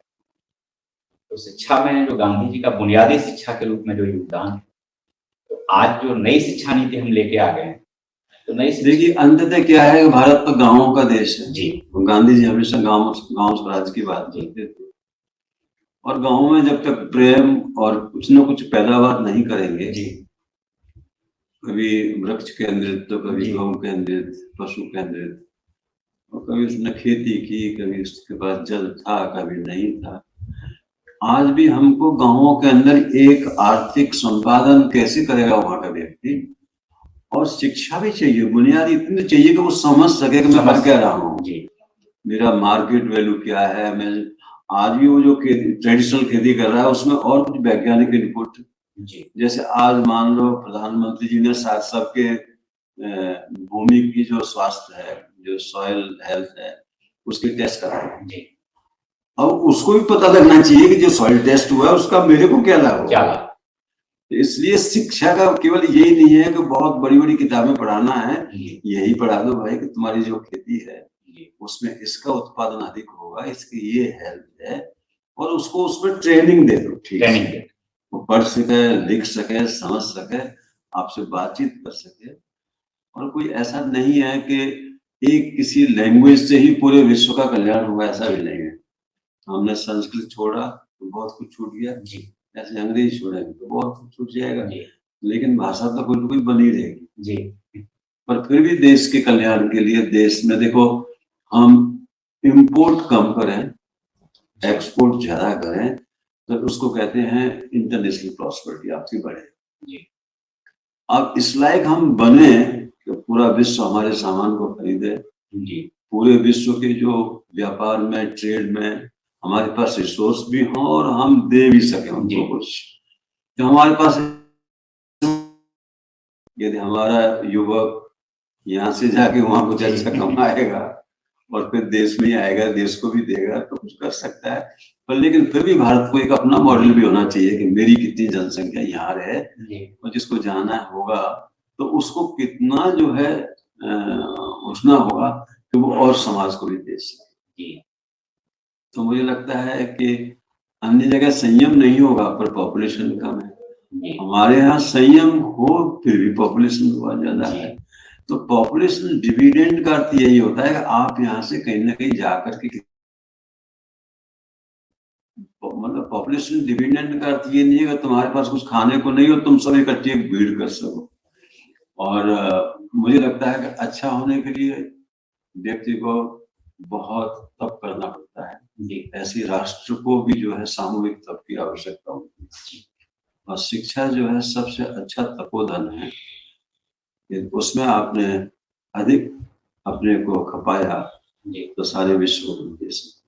Speaker 1: तो शिक्षा में जो गांधी जी का बुनियादी शिक्षा के रूप में जो योगदान है, तो आज जो नई शिक्षा नीति हम लेके आ गए हैं, तो नई
Speaker 2: देखिए अंततः क्या है, भारत तो गांवों का देश है जी। गांधी जी हमेशा गांव स्वराज की बात करते थे, और गांवों में जब तक प्रेम और कुछ न कुछ पैदावार नहीं करेंगे जी, कभी वृक्ष केंद्रित तो कभी गौ केंद्रित, पशु केंद्रित, और कभी उसने खेती की, कभी उसके पास जल था, कभी नहीं था। आज भी हमको गांवों के अंदर एक आर्थिक संपादन कैसे करेगा वहां का व्यक्ति, और शिक्षा भी चाहिए, बुनियादी इतनी चाहिए कि वो समझ सके कि मैं कर क्या रहा हूँ, मेरा मार्केट वैल्यू क्या है। मैं आज भी वो जो ट्रेडिशनल खेती कर रहा है उसमें और कुछ वैज्ञानिक इनपुट, जैसे आज मान लो प्रधानमंत्री जी ने सबके भूमि की जो स्वास्थ्य है, जो सॉइल हेल्थ है, उसकी टेस्ट कराई। अब उसको भी पता लगना चाहिए कि जो सॉइल टेस्ट हुआ है उसका मेरे को क्या लाभ होगा। इसलिए शिक्षा का केवल यही नहीं है कि बहुत बड़ी बड़ी किताबें पढ़ाना है, यही पढ़ा दो भाई कि तुम्हारी जो खेती है उसमें इसका उत्पादन अधिक होगा, इसकी ये हेल्प है, और उसको उसमें ट्रेनिंग दे दो, ठीक है, वो पढ़ सके, लिख सके, समझ सके, आपसे बातचीत कर सके। और कोई ऐसा नहीं है कि एक किसी लैंग्वेज से ही पूरे विश्व का कल्याण होगा, ऐसा भी नहीं है। हमने संस्कृत छोड़ा तो बहुत कुछ छूट गया जी, ऐसे अंग्रेजी छोड़ेंगे तो बहुत कुछ छूट जाएगा, लेकिन भाषा तो कोई कोई बनी रहेगी जी। पर फिर भी देश के कल्याण के लिए, देश में देखो हम इंपोर्ट कम करें, एक्सपोर्ट ज्यादा करें, तो उसको कहते हैं इंटरनेशनल प्रॉस्पेरिटी आपकी बढ़े जी। अब इस लायक हम बने कि पूरा विश्व हमारे सामान को खरीदे जी, पूरे विश्व के जो व्यापार में, ट्रेड में हमारे पास रिसोर्स भी हो और हम दे भी सके उनको कुछ। तो हमारे पास यदि हमारा युवक यहाँ से जाके वहां कुछ अच्छा कमाएगा और फिर देश में ही आएगा, देश को भी देगा, तो कुछ कर सकता है। पर लेकिन फिर भी भारत को एक अपना मॉडल भी होना चाहिए कि मेरी कितनी जनसंख्या यहाँ है, और जिसको जाना होगा तो उसको कितना जो है उठना होगा कि वो और समाज को भी दे सके। तो मुझे लगता है कि अन्य जगह संयम नहीं होगा पर पॉपुलेशन कम है, हमारे यहाँ संयम हो फिर भी पॉपुलेशन बहुत ज्यादा है। तो पॉपुलेशन डिविडेंड का अर्थ यही होता है कि आप यहाँ से कहीं ना कहीं जाकर के, मतलब पॉपुलेशन डिविडेंड का अर्थ ये नहीं है कि तुम्हारे पास कुछ खाने को नहीं हो, तुम सब इकट्ठे भीड़ कर सको। और मुझे लगता है कि अच्छा होने के लिए व्यक्ति को बहुत तप करना पड़ता है, ऐसे राष्ट्र को भी जो है सामूहिक तप की आवश्यकता होती है, और शिक्षा जो है सबसे अच्छा तपोधन है। उसमें आपने अधिक अपने को खपाया तो सारे विश्व को दे सकते।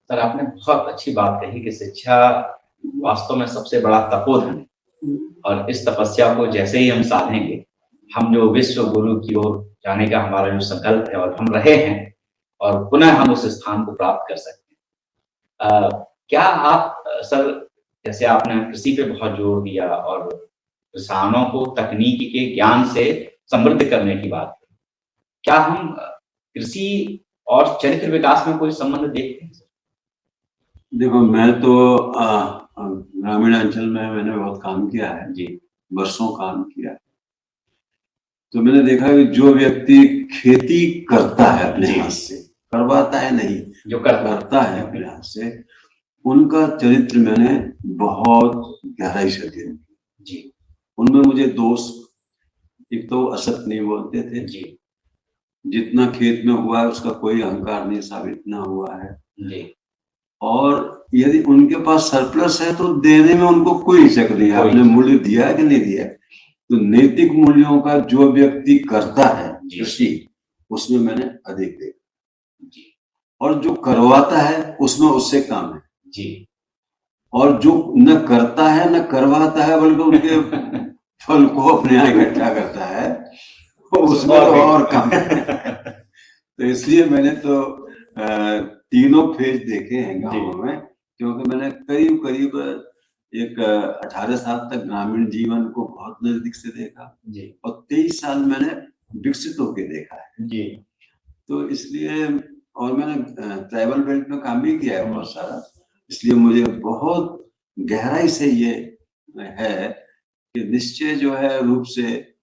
Speaker 1: सर, आपने बहुत अच्छी बात कही कि शिक्षा वास्तव में सबसे बड़ा तपोधन है, और इस तपस्या को जैसे ही हम साधेंगे, हम जो विश्व गुरु की ओर जाने का हमारा जो संकल्प है और हम रहे हैं, और पुनः हम उस स्थान को प्राप्त कर सकते हैं। क्या आप सर, जैसे आपने कृषि पे बहुत जोर दिया और किसानों को तकनीकी के ज्ञान से समृद्ध करने की बात, क्या हम कृषि और चरित्र विकास में कोई संबंध देखते हैं?
Speaker 2: देखो मैं तो ग्रामीण अंचल में मैंने बहुत काम किया है जी, वर्षों काम किया है। तो मैंने देखा कि जो व्यक्ति खेती करता है अपने हाथ से, करवाता है नहीं, जो करता है अपने हाथ से, उनका चरित्र मैंने बहुत गहराई से देखा जी। उनमें मुझे दोष, एक तो असत नहीं बोलते थे,
Speaker 1: जी
Speaker 2: जितना खेत में हुआ है उसका कोई अहंकार नहीं साबित ना हुआ है,
Speaker 1: जी
Speaker 2: और यदि उनके पास सरप्लस है तो देने में उनको कोई हिचक नहीं है।
Speaker 1: कोई
Speaker 2: आपने मूल्य दिया है कि नहीं दिया है? तो नैतिक मूल्यों का जो व्यक्ति करता है
Speaker 1: जी।
Speaker 2: कृषि, उसमें मैंने अधिक देखा,
Speaker 1: जी
Speaker 2: और जो करवाता है उसमें उससे कम है,
Speaker 1: जी
Speaker 2: और जो न करता है न करवाता है बल्कि उनके फल को अपने यहाँ इकट्ठा करता है, उसमें तो और कम है। तो इसलिए मैंने तो तीनों फेज देखे हैं गाँव में, क्योंकि मैंने करीब करीब एक 18 साल तक ग्रामीण जीवन को बहुत नजदीक से देखा
Speaker 1: जी
Speaker 2: और 23 साल मैंने विकसित होके देखा है।
Speaker 1: जी
Speaker 2: तो इसलिए, और मैंने ट्राइबल बेल्ट में काम भी किया है बहुत सारा, इसलिए मुझे बहुत गहराई से ये है कि निश्चय जो है रूप से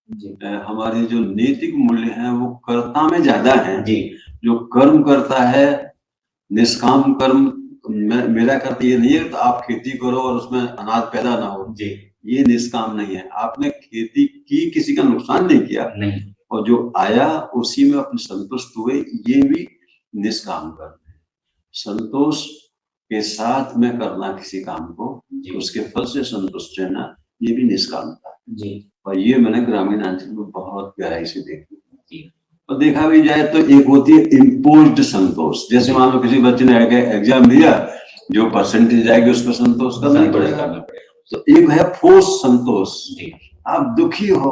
Speaker 2: हमारे जो नैतिक मूल्य हैं वो कर्ता में ज्यादा हैं।
Speaker 1: जी
Speaker 2: जो कर्म करता है, निष्काम कर्म, मेरा कर्म ये नहीं है तो आप खेती करो और उसमें अनाज पैदा ना हो,
Speaker 1: जी
Speaker 2: ये निष्काम नहीं है। आपने खेती की, किसी का नुकसान नहीं किया,
Speaker 1: नहीं,
Speaker 2: और जो आया उसी में अपने संतुष्ट हुए, ये भी निष्काम कर्म है। संतोष के साथ में करना किसी काम को, उसके फल से संतुष्ट रहना, ये भी निष्कामता है
Speaker 1: जी।
Speaker 2: और ये मैंने ग्रामीण अंचल में बहुत गहराई से देखी। और देखा भी जाए तो एक होती है इम्पोज्ड संतोष, जैसे मान लो किसी बच्चे ने एग्जाम दिया, जो परसेंटेज आएगी उस पर संतोष करना ही पड़ेगा। तो एक है फोर्स संतोष, आप दुखी हो,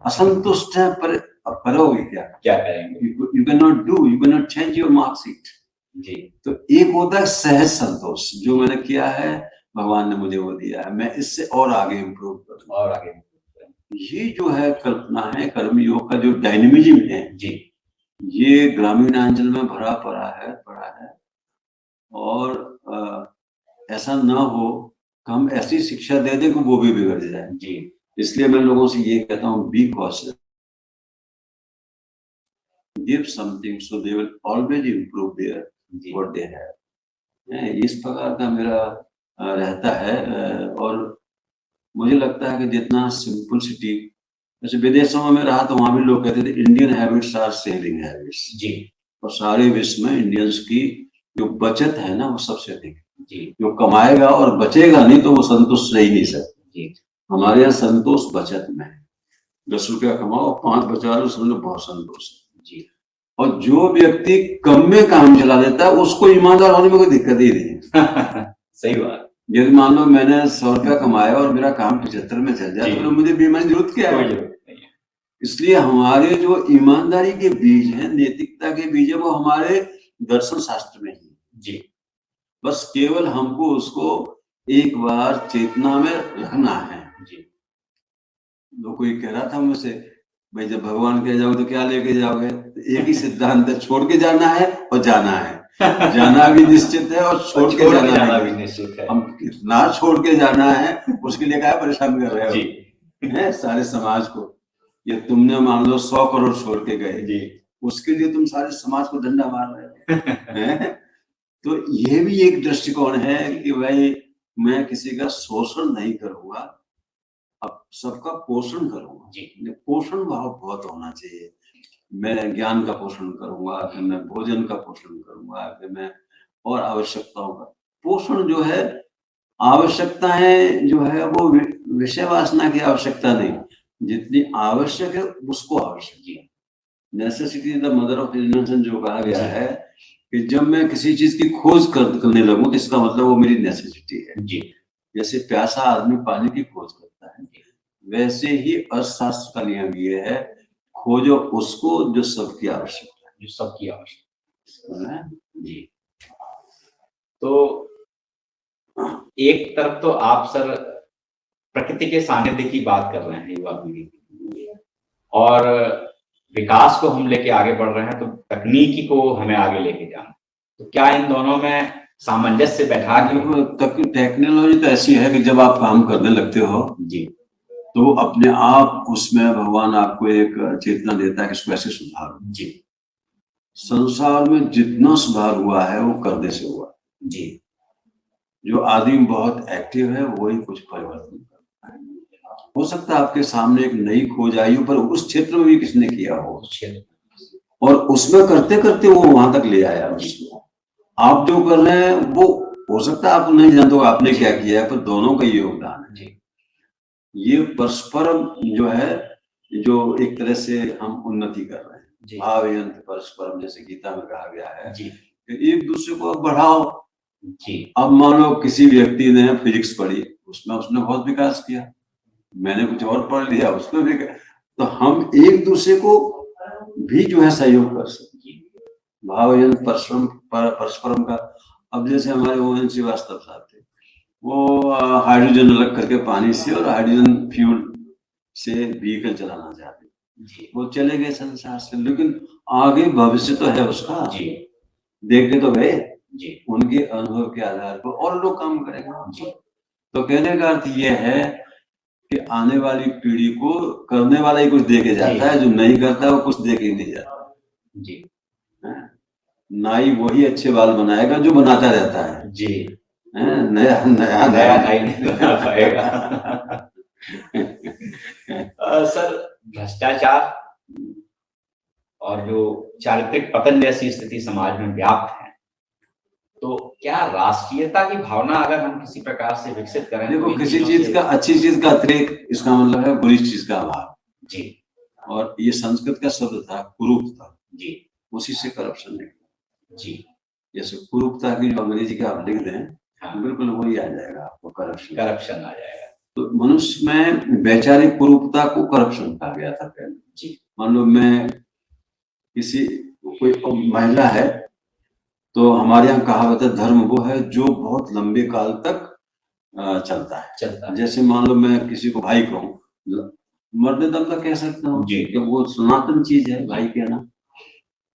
Speaker 2: असंतुष्ट है, पर करोगे क्या करेंगे? You can not do, you can not change your marksheet जी। तो एक होता है सहज संतोष, जो मैंने किया है, भगवान ने मुझे वो दिया है, मैं इससे और आगे इम्प्रूव करूँ और आगे। ये जो है कल्पना है कर्मयोग का, जो डायनेमिज्म है जी, ये ग्रामीण अंचल में भरा पड़ा है। और ऐसा ना हो कि हम ऐसी शिक्षा दे दें कि वो भी बिगड़ जाए जी। इसलिए मैं लोगों से ये कहता हूँ, be cautious, give something so they will always improve their what they have। इस प्रकार का मेरा रहता है। और मुझे लगता है कि जितना सिंपलिसिटी, जैसे विदेशों में रहा तो वहां भी लोग कहते थे Indian habits are saving habits जी। और सारे विश्व में इंडियंस की जो बचत है ना वो सबसे अधिक जी। जो कमाएगा और बचेगा नहीं तो वो संतुष्ट रह ही नहीं सकता जी। हमारे यहाँ संतोष बचत में है, 10 रुपया कमाओ 5 बचा लो, समझो बहुत संतोष जी। और जो व्यक्ति कम में काम चला लेता है उसको ईमानदार होने में कोई दिक्कत ही नहीं है। सही बात। यदि मान लो मैंने 100 रुपया कमाया और मेरा काम 75 में चल जाए तो मुझे बीमा की जरूरत क्या है? इसलिए हमारे जो ईमानदारी के बीज हैं, नैतिकता के बीज है, वो हमारे दर्शन शास्त्र में ही जी। बस केवल हमको उसको एक बार चेतना में रखना है जी। तो कोई कह रहा था मुझसे, भाई जब भगवान के जाओगे तो क्या लेके जाओगे? तो एक ही सिद्धांत है, छोड़ के जाना है और जाना है। जाना भी निश्चित है और छोड़ के जाना भी निश्चित है। हम कितना छोड़ के जाना है उसके लिए क्या परेशान कर रहे हो जी? है सारे समाज को। ये तुमने मान लो 100 करोड़ छोड़ के गए जी, उसके लिए तुम सारे समाज को डंडा मार रहे हो। तो ये भी एक दृष्टिकोण है कि भाई मैं किसी का शोषण नहीं करूंगा, अब सबका पोषण करूंगा जी। पोषण भाव बहुत होना चाहिए। मैं ज्ञान का पोषण करूंगा, फिर मैं भोजन का पोषण करूंगा, फिर मैं और आवश्यकताओं का पोषण जो है, आवश्यकताएं जो है वो विषय वासना की आवश्यकता नहीं, जितनी आवश्यक है उसको आवश्यक है। Necessity the mother of invention जो कहा गया है कि जब मैं किसी चीज की खोज करने लगूं तो इसका मतलब वो मेरी नेसेसिटी है जी। जैसे प्यासा आदमी पानी की खोज करता है, वैसे ही अर्थशास्त्र का नियम ये है, खोजो उसको जो सबकी आवश्यकता है, जो सबकी आवश्यकता है जी।
Speaker 1: तो एक तरफ तो आप सर प्रकृति के सानिध्य की बात कर रहे हैं युवा पीढ़ी की, और विकास को हम लेके आगे बढ़ रहे हैं, तो तकनीकी को हमें आगे लेके जाना, तो क्या इन दोनों में सामंजस्य बैठा के?
Speaker 2: टेक्नोलॉजी तो ऐसी है कि जब आप काम करने लगते हो जी, तो अपने आप उसमें भगवान आपको एक चेतना देता है कि इसको ऐसे सुधारो जी। संसार में जितना सुधार हुआ है वो करने से हुआ जी। जो आदमी बहुत एक्टिव है वही कुछ परिवर्तन करता है। हो सकता है आपके सामने एक नई खोज आई हो, पर उस क्षेत्र में भी किसने किया हो, और उसमें करते करते वो वहां तक ले आया उसको। आप जो कर रहे हैं वो हो सकता है आप नहीं जानते हो आपने क्या किया है, पर दोनों का योगदान है। ये परस्परम जो है, जो एक तरह से हम उन्नति कर रहे हैं, भावयंत परस्परम, जैसे गीता में कहा गया है कि एक दूसरे को बढ़ाओ। अब मान लो किसी व्यक्ति ने फिजिक्स पढ़ी, उसमें उसने बहुत विकास किया, मैंने कुछ और पढ़ लिया, उसमें भी, तो हम एक दूसरे को भी जो है सहयोग कर सकते, भावयंत परस्परम का। अब जैसे हमारे ON श्रीवास्तव साहब थे, वो हाइड्रोजन अलग करके पानी से और हाइड्रोजन फ्यूल से व्हीकल चलाना चाहते, वो चले गए संसार से, लेकिन आगे भविष्य तो है उसका, देखते तो गए, उनके अनुभव के आधार पर और लोग काम करेंगे। तो कहने का अर्थ ये है कि आने वाली पीढ़ी को करने वाला ही कुछ दे के जाता है, जो नहीं करता है वो कुछ दे के नहीं जाता। नाई वही अच्छे बाल बनाएगा जो बनाता रहता है, नया नया नया नहीं बना पाएगा।
Speaker 1: सर, भ्रष्टाचार और जो चारित्रिक पतन जैसी स्थिति समाज में व्याप्त है, तो क्या राष्ट्रीयता की भावना अगर हम किसी प्रकार से विकसित करें,
Speaker 2: देखो किसी चीज का, अच्छी चीज का अतिरेक, इसका मतलब है बुरी चीज का अभाव। और ये संस्कृत का शब्द था कुरूपता, उसी से करप्शन निकला। जैसे कुरूपता की जो अंग्रेजी का आप लिख दें, बिल्कुल वही आ जाएगा आपको, करप्शन आ जाएगा। तो मनुष्य में वैचारिक कुरूपता को करप्शन कहा गया था पहले। मान लो मैं किसी, कोई महिला है, तो हमारे यहाँ कहावत है, धर्म वो है जो बहुत लंबे काल तक चलता है। जैसे मान लो मैं किसी को भाई कहूँ, मरने दम तक कह सकता हूँ कि वो सनातन चीज है भाई कहना,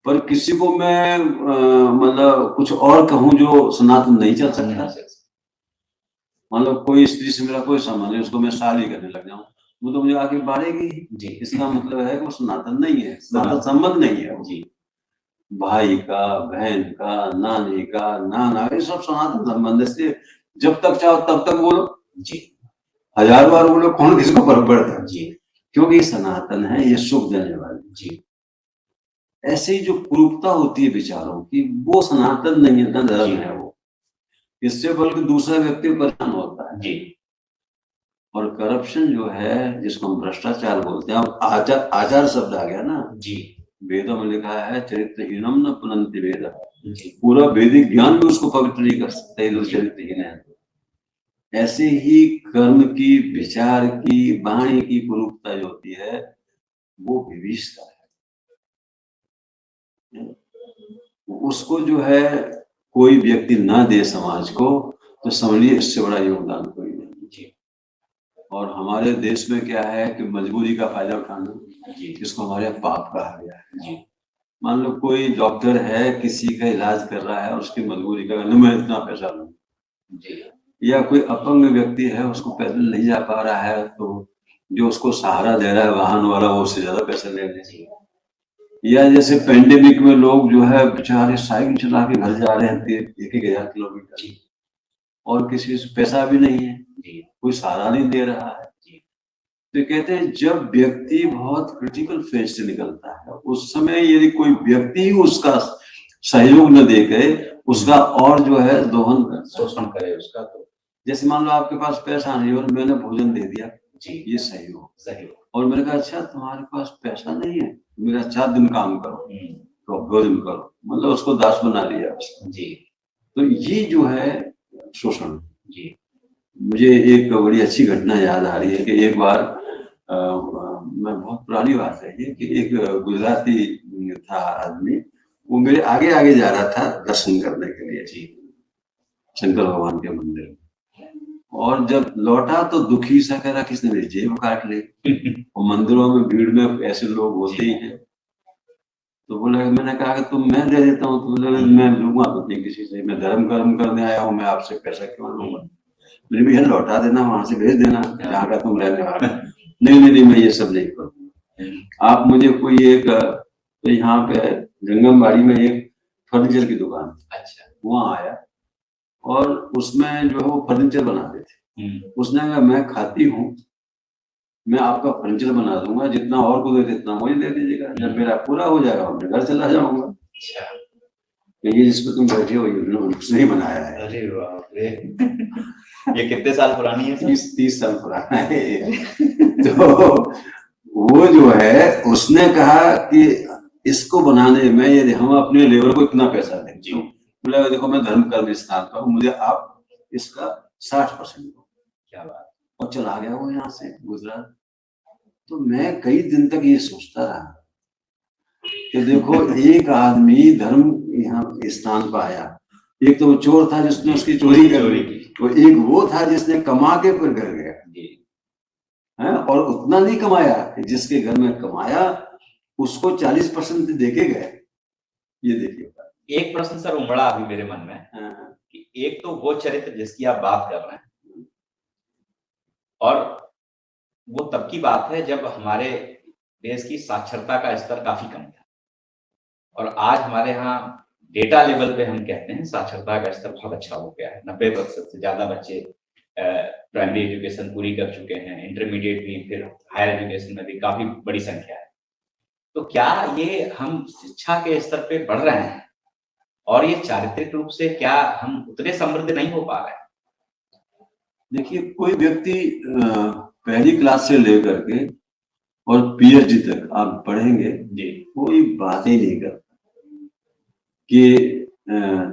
Speaker 2: पर किसी को मैं मतलब कुछ और कहूँ जो सनातन नहीं चल सकता। मान लो कोई स्त्री से मेरा कोई संबंध है, उसको मैं शादी करने लग जाऊँ, वो तो मुझे आगे बाढ़ेगी, इसका मतलब है कि वो सनातन नहीं है, सनातन संबंध नहीं है। भाई का, बहन का, नानी का, नाना, ये सब सनातन संबंध है, जब तक चाहो तब तक बोलो, 1000 बार बोलो, कौन किसको फर्क पड़ता है, क्योंकि सनातन है, ये सुख देने वाली। ऐसे ही जो कुरूपता होती है विचारों की, वो सनातन नहीं है, धर्म है वो, इससे बल्कि दूसरा व्यक्ति परेशान होता है। और करप्शन जो है, जिसको हम भ्रष्टाचार बोलते हैं, आचार शब्द आ गया ना, वेदों में लिखा है चरित्रहीनम न पुनन्ति वेद, पूरा वैदिक ज्ञान भी उसको पवित्र नहीं कर सकते जो चरित्रहीन है। ऐसे ही कर्म की, विचार की, वाणी की कुरूपता जो होती है, वो विभीषिका है। उसको जो है कोई व्यक्ति ना दे समाज को, तो समझिए इससे बड़ा योगदान कोई नहीं। और हमारे देश में क्या है कि मजबूरी का फायदा उठाना, जिसको हमारे पाप कहा गया है। मान लो कोई डॉक्टर है, किसी का इलाज कर रहा है, उसकी मजबूरी का मैं इतना पैसा लूं, या कोई अपंग व्यक्ति है, उसको पैदल नहीं जा पा रहा है, तो जो उसको सहारा दे रहा है वाहन वाला, वो उससे ज्यादा पैसा ले रहे। या जैसे पेंडेमिक में लोग जो है बेचारे साइकिल चला के घर जा रहे हैं 1,000 किलोमीटर, और किसी से पैसा भी नहीं है, कोई सहारा नहीं दे रहा है। तो कहते हैं जब व्यक्ति बहुत क्रिटिकल फेज से निकलता है, उस समय यदि कोई व्यक्ति ही उसका सहयोग न दे के उसका और जो है दोहन शोषण करे उसका, तो जैसे मान लो आपके पास पैसा नहीं और मैंने भोजन दे दिया, ये सहयोग। और मैंने कहा अच्छा तुम्हारे पास पैसा नहीं है, मेरा 4 दिन काम करो, तो भोजन करो, मतलब उसको दास बना लिया। तो ये जो है शोषण। मुझे एक बड़ी अच्छी घटना याद आ रही है कि एक बार मैं, बहुत पुरानी बात है ये, कि एक गुजराती था आदमी, वो मेरे आगे आगे जा रहा था दर्शन करने के लिए शंकर भगवान के मंदिर, और जब लौटा तो दुखी सा कह रहा किसने मेरी जेब काट ली। और मंदिरों में भीड़ में ऐसे लोग होते ही हैं, तो बोले, मैंने कहा कि तुम मैं दे देता हूँ, तो बोले मैं लूंगा तो नहीं किसी से, मैं धर्म कर्म करने आया हूँ, मैं आपसे पैसा क्यों लूंगा, मेरे भैया लौटा देना, वहां से भेज देना जहाँ का तुम रहने वाला। नहीं, मैं ये सब नहीं करूँगा। आप मुझे कोई एक, तो यहाँ पे जंगमबाड़ी में एक फर्नीचर की दुकान, वहाँ आया, और उसमें जो है वो फर्नीचर बनाते थे। उसने कहा मैं खाती हूँ, मैं आपका फर्नीचर बना दूंगा, जितना और को दे जितना मुझे दे दीजिएगा, जब मेरा पूरा हो जाएगा मैं घर चला जाऊंगा।
Speaker 1: अच्छा,
Speaker 2: ये जिस पे तुम बैठे हो ये उसने ही बनाया है।
Speaker 1: अरे बाप रे। ये कितने साल पुरानी है सर?
Speaker 2: 30 साल पुराना है। तो वो जो है उसने कहा कि इसको बनाने में यदि हम अपने लेबर को इतना पैसा दें,
Speaker 1: जी,
Speaker 2: बोला देखो मैं धर्म कर्म स्थान पर हूँ, मुझे आप इसका 60% दो।
Speaker 1: क्या बात।
Speaker 2: और चला गया वो यहाँ से गुजरात। तो मैं कई दिन तक ये सोचता रहा कि देखो एक आदमी धर्म यहाँ स्थान पर आया, एक तो वो चोर था जिसने उसकी चोरी कर ली, तो एक वो था जिसने कमा के फिर घर गया है, और उतना नहीं कमाया कि जिसके घर में कमाया उसको 40% देके गए। ये देखिए
Speaker 1: एक प्रश्न सर उमड़ा अभी मेरे मन में कि एक तो वो चरित्र जिसकी आप बात कर रहे हैं, और वो तब की बात है जब हमारे देश की साक्षरता का स्तर काफी कम था, और आज हमारे यहाँ डेटा लेवल पे हम कहते हैं साक्षरता का स्तर बहुत अच्छा हो गया है। 90% से ज्यादा बच्चे प्राइमरी एजुकेशन पूरी कर चुके हैं, इंटरमीडिएट भी, फिर हायर एजुकेशन में भी काफी बड़ी संख्या है। तो क्या ये हम शिक्षा के स्तर पे बढ़ रहे हैं, और ये चारित्रिक रूप से क्या हम उतने समृद्ध नहीं हो पा रहे हैं?
Speaker 2: देखिए कोई व्यक्ति पहली क्लास से लेकर के और पीएचडी तक आप पढ़ेंगे
Speaker 1: जी,
Speaker 2: कोई बात ही नहीं करता कि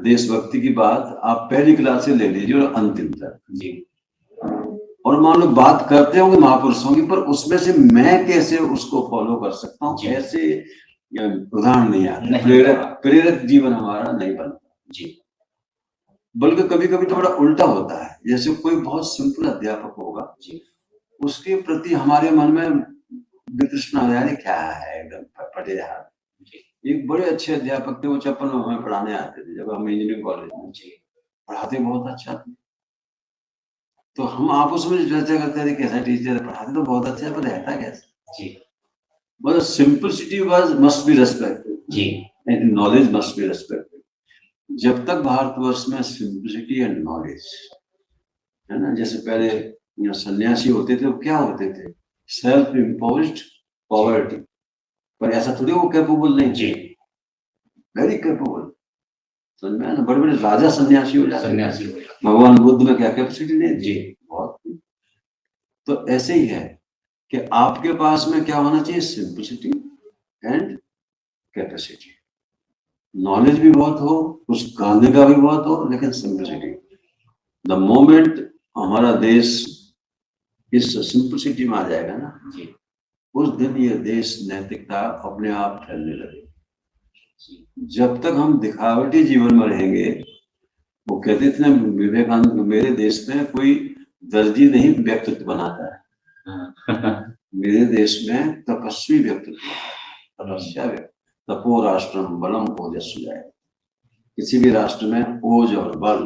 Speaker 2: देशभक्ति की बात आप पहली क्लास से ले लीजिए और अंतिम तक
Speaker 1: जी,
Speaker 2: और मान लो बात करते होंगे महापुरुषों की, पर उसमें से मैं कैसे उसको फॉलो कर सकता हूँ, ऐसे उदाहरण नहीं आते, प्रेरक जीवन हमारा नहीं बनता
Speaker 1: जी।
Speaker 2: बल्कि कभी कभी तो बड़ा उल्टा होता है। जैसे कोई बहुत सिंपल अध्यापक होगा
Speaker 1: जी,
Speaker 2: उसके प्रति हमारे मन में वितृष्णा यानी क्या है, एकदम फटे हाथ। एक बड़े अच्छे अध्यापक थे, वो 56 में हमें पढ़ाने आते थे जब हम इंजीनियरिंग कॉलेज में, पढ़ाते बहुत अच्छा थे। तो हम आपस में चर्चा करते थे कैसा टीचर है, पढ़ाते तो बहुत अच्छा है पर रहता कैसा।
Speaker 1: जी,
Speaker 2: मतलब simplicity was must be respected
Speaker 1: जी,
Speaker 2: and knowledge must be respected. जब तक भारतवर्ष में सिंपलिसिटी एंड नॉलेज है ना, जैसे पहले सन्यासी होते थे वो क्या होते थे, सेल्फ इम्पोज्ड पॉवर्टी, पर ऐसा थोड़ी वो कैपेबल नहीं थे, वेरी कैपेबल। समझ में ना, बड़े बड़े राजा सन्यासी हो जाते हैं। भगवान बुद्ध में क्या कैपेसिटी नहीं थी, बहुत। तो ऐसे ही है कि आपके पास में क्या होना चाहिए, सिंपलिसिटी एंड कैपेसिटी। नॉलेज भी बहुत हो, कुछ कहने का भी बहुत हो, लेकिन सिंपलिसिटी। द मोमेंट हमारा देश इस सिंपलिसिटी में आ जाएगा ना, उस दिन ये देश नैतिकता अपने आप फैलने लगेगी। जब तक हम दिखावटी जीवन में रहेंगे, वो कहते थे ना विवेकानंद, मेरे देश में कोई दर्जी नहीं व्यक्तित्व बनाता है, मेरे देश में तपस्वी व्यक्तित्व, तपस्या व्यक्ति, तपो राष्ट्रम बलम ओजस्वी। किसी भी राष्ट्र में ओज और बल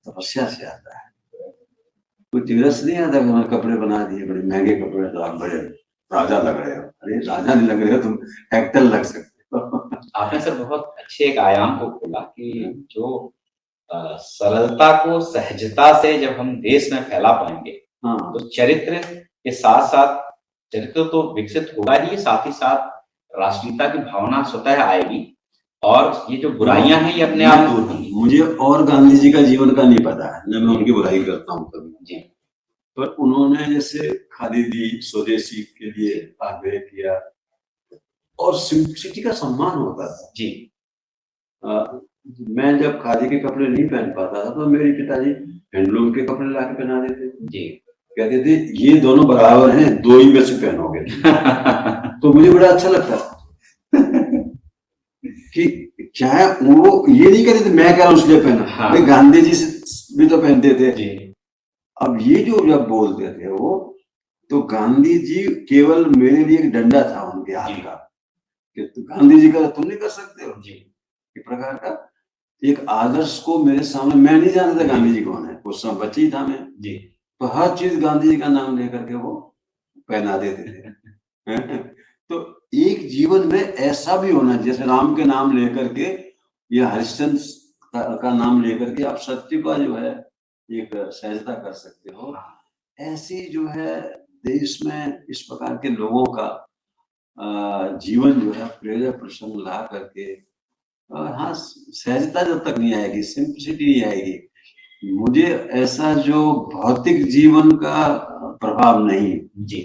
Speaker 2: तपस्या से आता है, कोई तीरस नहीं आता कि हमें कपड़े बना दिए बड़े महंगे कपड़े तो आप बड़े राजा लग रहे हो। अरे राजा नहीं लग रहे हो, तुम एक्टर लग सकते हो।
Speaker 1: आपने सर बहुत अच्छे एक आयाम को खोला कि जो सरलता को सहजता से जब हम देश में फैला पाएंगे, तो चरित्र के साथ साथ चरित्र तो विकसित होगा ही, साथ ही साथ राष्ट्रीयता की भावना स्वतः आएगी, और ये जो बुराइयां हैं ये अपने आप दूर होंगी।
Speaker 2: मुझे और गांधी जी का जीवन का नहीं पता है, न मैं उनकी बुराई करता हूँ कभी जी, पर उन्होंने जैसे खादी दी, स्वदेशी के लिए आग्रह किया, और सिंपलिसिटी का सम्मान होता था जी। मैं जब खादी के कपड़े नहीं पहन पाता था तो मेरे पिताजी हैंडलूम के कपड़े ला के पहना देते जी, कहते थे ये दोनों बराबर हैं, दो ही में से पहनोगे। तो मुझे बड़ा अच्छा लगता कि क्या है, वो ये नहीं कहते थे मैं कह रहा हूं इसलिए पहना। हाँ। गांधी जी से भी तो पहनते थे जी। अब ये जो जब बोलते थे वो, तो गांधी जी केवल मेरे लिए एक डंडा था उनके हाथ का, कि तो गांधी जी का तुम नहीं कर सकते हो जी, एक प्रकार का एक आदर्श को मेरे सामने, मैं नहीं जानता था गांधी जी कौन है, उस समय बच्ची था मैं जी, तो हर चीज गांधी जी का नाम लेकर के वो पहना देते थे। तो एक जीवन में ऐसा भी होना, जैसे राम के नाम लेकर के या हरिश्चंद्र का नाम लेकर के आप सत्य का जो है एक सहजता कर सकते हो, ऐसी जो है देश में इस प्रकार के लोगों का जीवन जो है प्रेरक प्रसंग ला करके, हाँ, सहजता जब तक नहीं आएगी, सिंपलिसिटी नहीं आएगी, मुझे ऐसा जो भौतिक जीवन का प्रभाव नहीं,
Speaker 1: जी,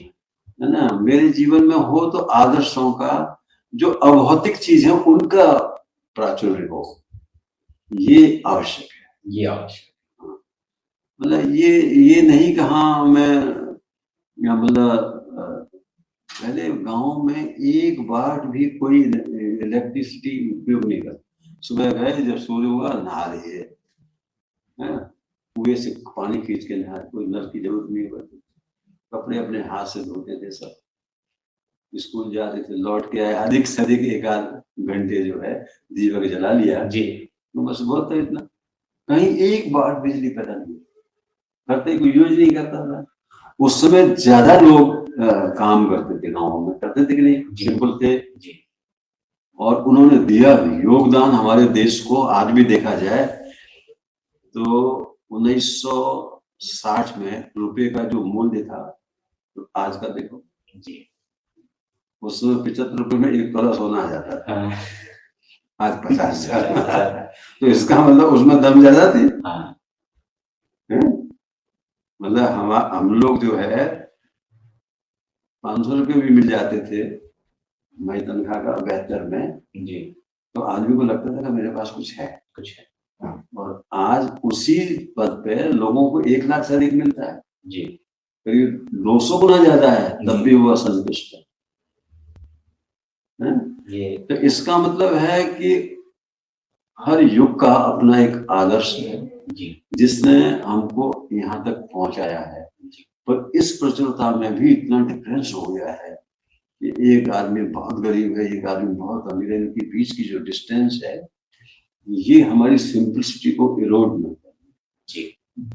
Speaker 2: है ना, मेरे जीवन में हो तो आदर्शों का, जो अभौतिक चीज है उनका प्राचुर्य हो, ये आवश्यक है।
Speaker 1: ये आवश्यक,
Speaker 2: मतलब ये नहीं कि हाँ मैं, या मतलब पहले गांव में एक बार भी कोई इलेक्ट्रिसिटी उपयोग नहीं करता। सुबह गए, जब सूर्य हुआ नहा लिए, कुएं से पानी खींच के नहा, कोई नल की जरूरत नहीं पड़ती, कपड़े अपने हाथ से धोते थे सब, स्कूल जाते थे, लौट के आए, अधिक से अधिक 1 आध घंटे जो है दीपक जला लिया
Speaker 1: जी,
Speaker 2: तो बस बहुत है इतना। कहीं एक बार बिजली पैदा नहीं करते, कोई यूज नहीं करता था। उस समय ज्यादा लोग काम करते थे, गाँव में करते थे कि नहीं, सिंपल थे
Speaker 1: जी,
Speaker 2: और उन्होंने दिया भी योगदान हमारे देश को। आज भी देखा जाए तो 1960 में रुपए का जो मूल्य था, तो आज का देखो
Speaker 1: जी,
Speaker 2: उसमें 75 रुपए में 1 तोला सोना आ जाता था,
Speaker 1: हाँ,
Speaker 2: आज 50,000। तो इसका मतलब उसमें दम ज्यादा थी।
Speaker 1: हाँ,
Speaker 2: मतलब हम लोग जो है 500 रुपये भी मिल जाते थे मई तनख्वाह का 72 में,
Speaker 1: जी,
Speaker 2: तो आदमी को लगता था कि मेरे पास कुछ है। और आज उसी पद पे लोगों को 1 लाख से अधिक मिलता है,
Speaker 1: जी,
Speaker 2: करीब 200 गुना ज्यादा है, तब भी वो असंतुष्ट है।
Speaker 1: ये
Speaker 2: तो इसका मतलब है कि हर युग का अपना एक आदर्श है
Speaker 1: जी,
Speaker 2: जिसने हमको यहाँ तक पहुंचाया है। पर इस प्रचुरता में भी इतना डिफरेंस हो गया है कि एक आदमी बहुत गरीब है, एक आदमी बहुत अमीर है, इनके बीच की जो डिस्टेंस है, ये हमारी सिंपलिसिटी को इरोड न करे
Speaker 1: जी,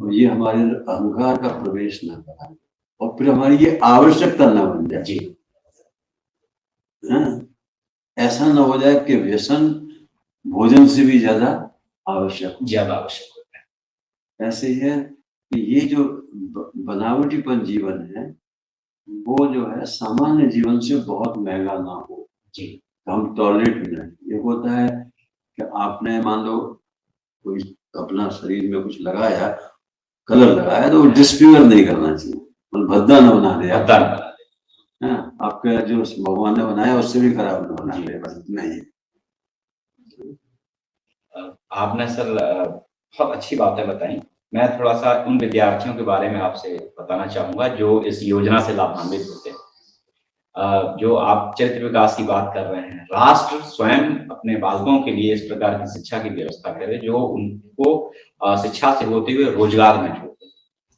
Speaker 2: और ये हमारे अहंकार का प्रवेश न कराए और फिर हमारी ये आवश्यकता न बन जाए।
Speaker 1: जी,
Speaker 2: ऐसा न हो जाए कि व्यसन भोजन से भी ज्यादा आवश्यक
Speaker 1: होता है।
Speaker 2: ऐसे ही है कि ये जो बनावटीपन जीवन है, वो जो है सामान्य जीवन से बहुत महंगा ना हो,
Speaker 1: जी,
Speaker 2: हम टॉलरेट भी नहीं। ये होता है कि आपने मान लो कोई अपना शरीर में कुछ लगाया, कलर लगाया, तो डिस्फिगर नहीं करना चाहिए, मतलब भद्दा न बना दे आपका जो भगवान ने बनाया उससे भी खराब न बना दे, बस नहीं।
Speaker 1: आपने सर बहुत अच्छी बातें बताई। मैं थोड़ा सा उन विद्यार्थियों के बारे में आपसे बताना चाहूंगा जो इस योजना से लाभान्वित होते हैं। जो आप चरित्र विकास की बात कर रहे हैं, राष्ट्र स्वयं अपने बालकों के लिए इस प्रकार की शिक्षा की व्यवस्था करे जो उनको शिक्षा से होते हुए रोजगार में जोड़े।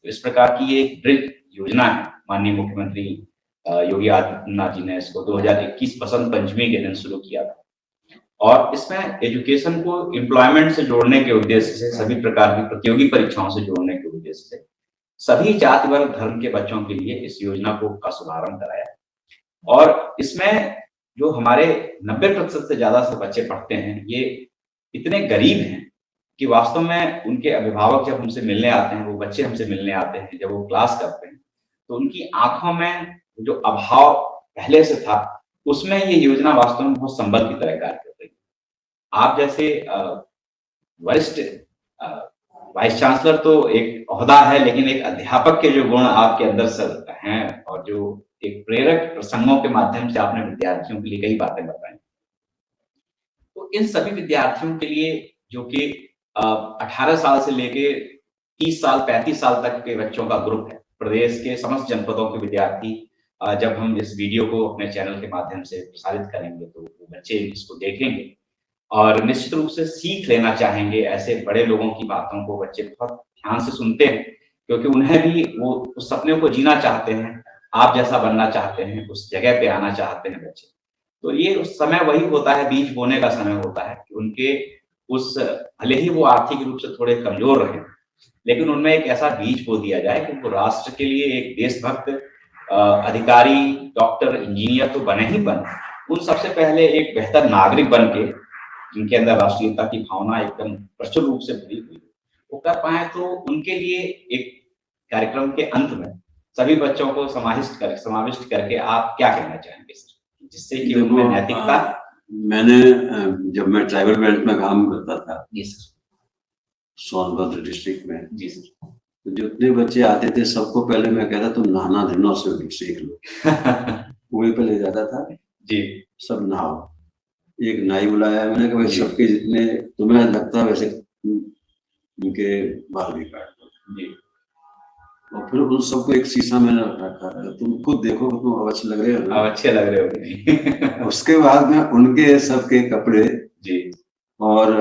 Speaker 1: तो इस प्रकार की ये एक बृहद योजना है। माननीय मुख्यमंत्री योगी आदित्यनाथ जी ने इसको 2021 बसंत पंचमी के दिन शुरू किया था और इसमें एजुकेशन को एम्प्लॉयमेंट से जोड़ने के उद्देश्य से, सभी प्रकार की प्रतियोगी परीक्षाओं से जोड़ने के उद्देश्य से सभी जाति वर्ग धर्म के बच्चों के लिए इस योजना का शुभारंभ कराया। और इसमें जो हमारे 90% से ज्यादा से बच्चे पढ़ते हैं, ये इतने गरीब हैं कि वास्तव में उनके अभिभावक जब हमसे मिलने आते हैं, वो बच्चे हमसे मिलने आते हैं, जब वो क्लास करते हैं, तो उनकी आंखों में जो अभाव पहले से था, उसमें ये योजना वास्तव में बहुत संबल की तरह कार्य कर रही है। आप जैसे वरिष्ठ वाइस चांसलर तो एक ओहदा है, लेकिन एक अध्यापक के जो गुण आपके अंदर सर हैं और जो एक प्रेरक प्रसंगों के माध्यम से आपने विद्यार्थियों के लिए कई बातें बताई, तो इन सभी विद्यार्थियों के लिए जो कि 18 साल से लेके 30 साल 35 साल तक के बच्चों का ग्रुप है, प्रदेश के समस्त जनपदों के विद्यार्थी, जब हम इस वीडियो को अपने चैनल के माध्यम से प्रसारित करेंगे तो वो बच्चे इसको देखेंगे और निश्चित रूप से सीख लेना चाहेंगे। ऐसे बड़े लोगों की बातों को बच्चे बहुत ध्यान से सुनते हैं क्योंकि उन्हें भी वो उस सपने को जीना चाहते हैं, आप जैसा बनना चाहते हैं, उस जगह पे आना चाहते हैं बच्चे। तो ये उस समय वही होता है, बीज बोने का समय होता है कि उनके उस, भले ही वो आर्थिक रूप से थोड़े कमजोर रहे, लेकिन उनमें एक ऐसा बीज बो दिया जाए कि वो राष्ट्र के लिए एक देशभक्त अधिकारी, डॉक्टर, इंजीनियर तो बने ही बने, उन सबसे पहले एक बेहतर नागरिक बन के जिनके अंदर राष्ट्रीयता की भावना एकदम प्रचुर रूप से भरी हुई वो कर पाए। तो उनके लिए एक कार्यक्रम के अंत में सभी बच्चों को समाविष्ट करके आप क्या कहना चाहेंगे सर, जिससे कि
Speaker 2: देखो,
Speaker 1: उनमें नैतिकता।
Speaker 2: मैंने जब मैं ट्राइबल बेल्ट में काम करता था
Speaker 1: जी सर।
Speaker 2: सोनभद्र डिस्ट्रिक्ट में,
Speaker 1: जी सर।
Speaker 2: तो जितने बच्चे आते थे सबको पहले मैं कहता तुम नहाना धोना से सीख लो। कुएं पे ले जाता था
Speaker 1: जी।
Speaker 2: सब नहाओ। एक नाई बुलाया मैंने कहा भाई
Speaker 1: जी।
Speaker 2: सबके जितने तुम्हें लगता है वैसे उनके बाल भी काट दो।
Speaker 1: जी।
Speaker 2: और फिर उन सबको एक शीशा मैंने रखा है, तुम खुद देखो कि तुम अब अच्छे लग रहे हो ना।
Speaker 1: अब अच्छे लग रहे हो कि नहीं।
Speaker 2: उसके बाद में उनके सबके कपड़े
Speaker 1: जी।
Speaker 2: और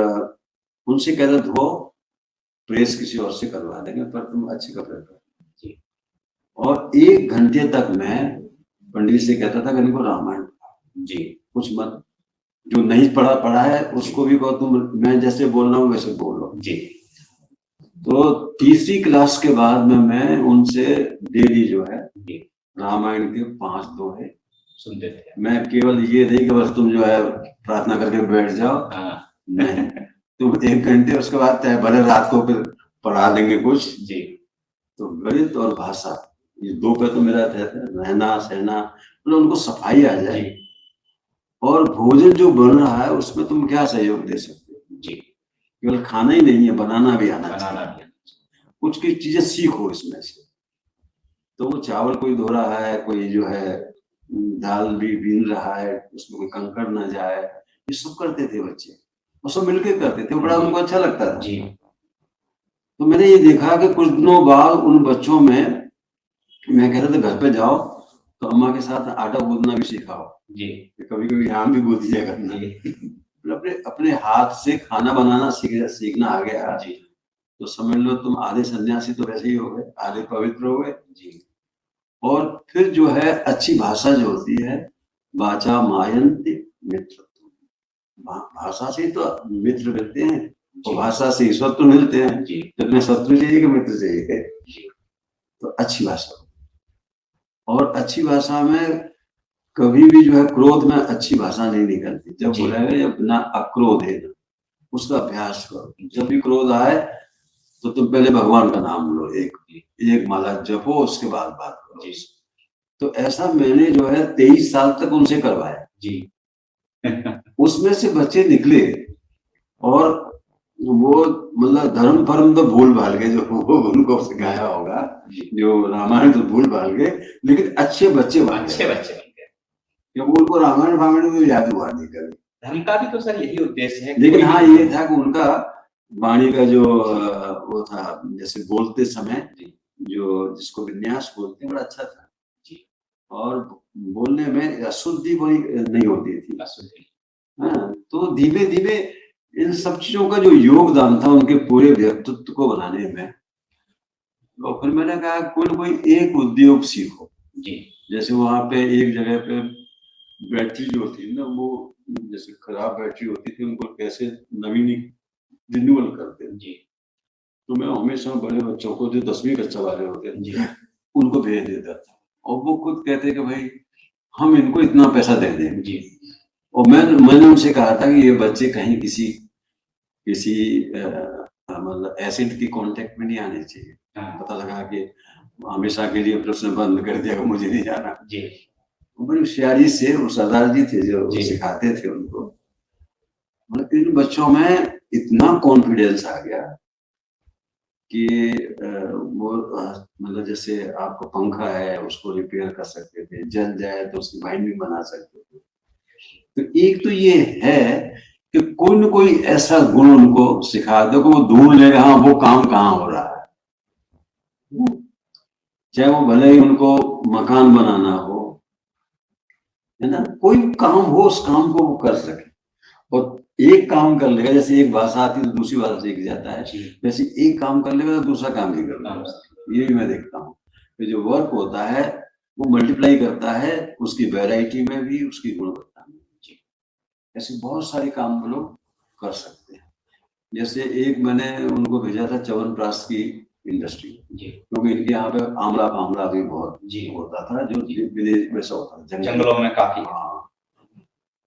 Speaker 2: उनसे कहता धो, प्रेस किसी और से करवा देंगे पर तुम अच्छे कपड़े पहनो।
Speaker 1: जी।
Speaker 2: और 1 घंटे तक मैं पंडित से कहता था कि इनको रामायण
Speaker 1: जी
Speaker 2: कुछ मत, जो नहीं पढ़ा है उसको भी कहो तुम मैं जैसे बोल रहा हूँ वैसे बोलो।
Speaker 1: जी।
Speaker 2: तो तीसरी क्लास के बाद में मैं उनसे डेली जो है रामायण के 5 दोहे
Speaker 1: सुनते थे।
Speaker 2: मैं केवल ये नहीं कि बस तुम जो है प्रार्थना करके बैठ जाओ, नहीं, तुम 1 घंटे उसके बाद चाहे भले रात को फिर पढ़ा देंगे कुछ।
Speaker 1: जी।
Speaker 2: तो गणित और भाषा ये 2 पे तो मेरा रहना सहना, मतलब उनको सफाई आ जाए। और भोजन जो बन रहा है उसमें तुम क्या सहयोग दे सकते हो।
Speaker 1: जी।
Speaker 2: केवल खाना ही नहीं है, बनाना भी आना चाहिए। कुछ की चीजें सीखो इसमें से। तो वो चावल कोई धो रहा है, कोई जो है दाल भी बीन रहा है, उसमें कोई कंकड़ ना जाए, ये सब करते थे बच्चे और सब मिलकर करते थे, बड़ा उनको अच्छा लगता था।
Speaker 1: जी।
Speaker 2: तो मैंने ये देखा कि कुछ दिनों बाद उन बच्चों में मैं कहता था घर पे जाओ तो अम्मा के साथ आटा गूंदना भी सिखाओ।
Speaker 1: जी।
Speaker 2: कभी कभी यहाँ भी गूंद दिया करना। अपने अपने हाथ से खाना बनाना सीखना आ गया। जी। तो समझ लो तुम आधे सन्यासी तो वैसे ही हो गए, आधे पवित्र हो गए। जी। और फिर जो है अच्छी भाषा जो होती है, वाचा मायन्ति मित्र, भाषा से तो मित्र मिलते हैं और भाषा से ईश्वर तो मिलते हैं। तो अपने शत्रु चाहिए कि मित्र चाहिए। तो अच्छी भाषा, और अच्छी भाषा में कभी भी जो है क्रोध में अच्छी भाषा नहीं निकलती। जब बोलेंगे अपना अक्रोध है उसका अभ्यास करो। जब भी क्रोध आए तो तुम पहले भगवान का नाम लो, एक माला जपो, उसके बाद बात करो। तो ऐसा मैंने जो है 23 साल तक उनसे करवाया। जी। उसमें से बच्चे निकले और वो मतलब धर्म परम तो भूल भाल गए, जो उनको सिखाया होगा, जो रामायण तो भूल भाल गए, लेकिन अच्छे बच्चे बन गए। क्योंकि उनको रामायण फामायण में याद हुआ नहीं कभी। धर्म का भी तो सर यही उद्देश्य है। लेकिन हाँ ये था कि उनका वाणी का जो वो था, जैसे बोलते समय जो जिसको विन्यास बोलते हैं, बड़ा अच्छा था। जी। और बोलने में अशुद्धि कोई नहीं होती थी। हाँ, तो धीमे धीमे इन सब चीजों का जो योगदान था उनके पूरे व्यक्तित्व को बनाने में। और फिर मैंने कहा कोई एक उद्योग सीखो। जी। जैसे वहां पे एक जगह पे बैटरी जो थी ना, वो जैसे खराब बैटरी होती थी, उनको कैसे रिन्यूअल करते हैं। जी। तो मैं हमेशा बड़े बच्चों को जो 10वीं कक्षा वाले होते हैं उनको भेज देता था, और वो खुद कहते कि भाई हम इनको इतना पैसा दे दें। जी। और मैंने उनसे कहा था कि ये बच्चे कहीं किसी मतलब एसिड की कांटेक्ट में नहीं आने चाहिए। पता लगा कि हमेशा के लिए उसने बंद कर दिया, मुझे नहीं जाना। जी। बड़ी होशियारी से वो सरदार जी थे जो सिखाते थे उनको, मतलब इन बच्चों में इतना कॉन्फिडेंस आ गया कि वो मतलब जैसे आपको पंखा है उसको रिपेयर कर सकते थे, जल जाए तो उसकी बाइंडिंग बना सकते थे। तो एक तो ये है कि कोई न कोई ऐसा गुण उनको सिखा दो कि वो ढूंढ लेगा हाँ वो काम कहाँ हो रहा है। चाहे वो भले ही उनको मकान बनाना हो, है ना, कोई काम हो उस काम को वो कर सके। और एक काम कर लेगा, जैसे एक भाषा आती है तो दूसरी भाषा सीख जाता है, वैसे एक काम कर लेगा तो दूसरा काम नहीं कर लेगा। ये भी मैं देखता हूँ कि जो वर्क होता है वो मल्टीप्लाई करता है, उसकी वैरायटी में भी, उसकी गुणवत्ता में। ऐसे बहुत सारे काम वो लोग कर सकते हैं। जैसे एक मैंने उनको भेजा था च्यवनप्राश की इंडस्ट्री, क्योंकि इनके यहाँ पे आंवला भी बहुत होता था, जो विदेश में से होता था, जंगलों में काफी। हाँ,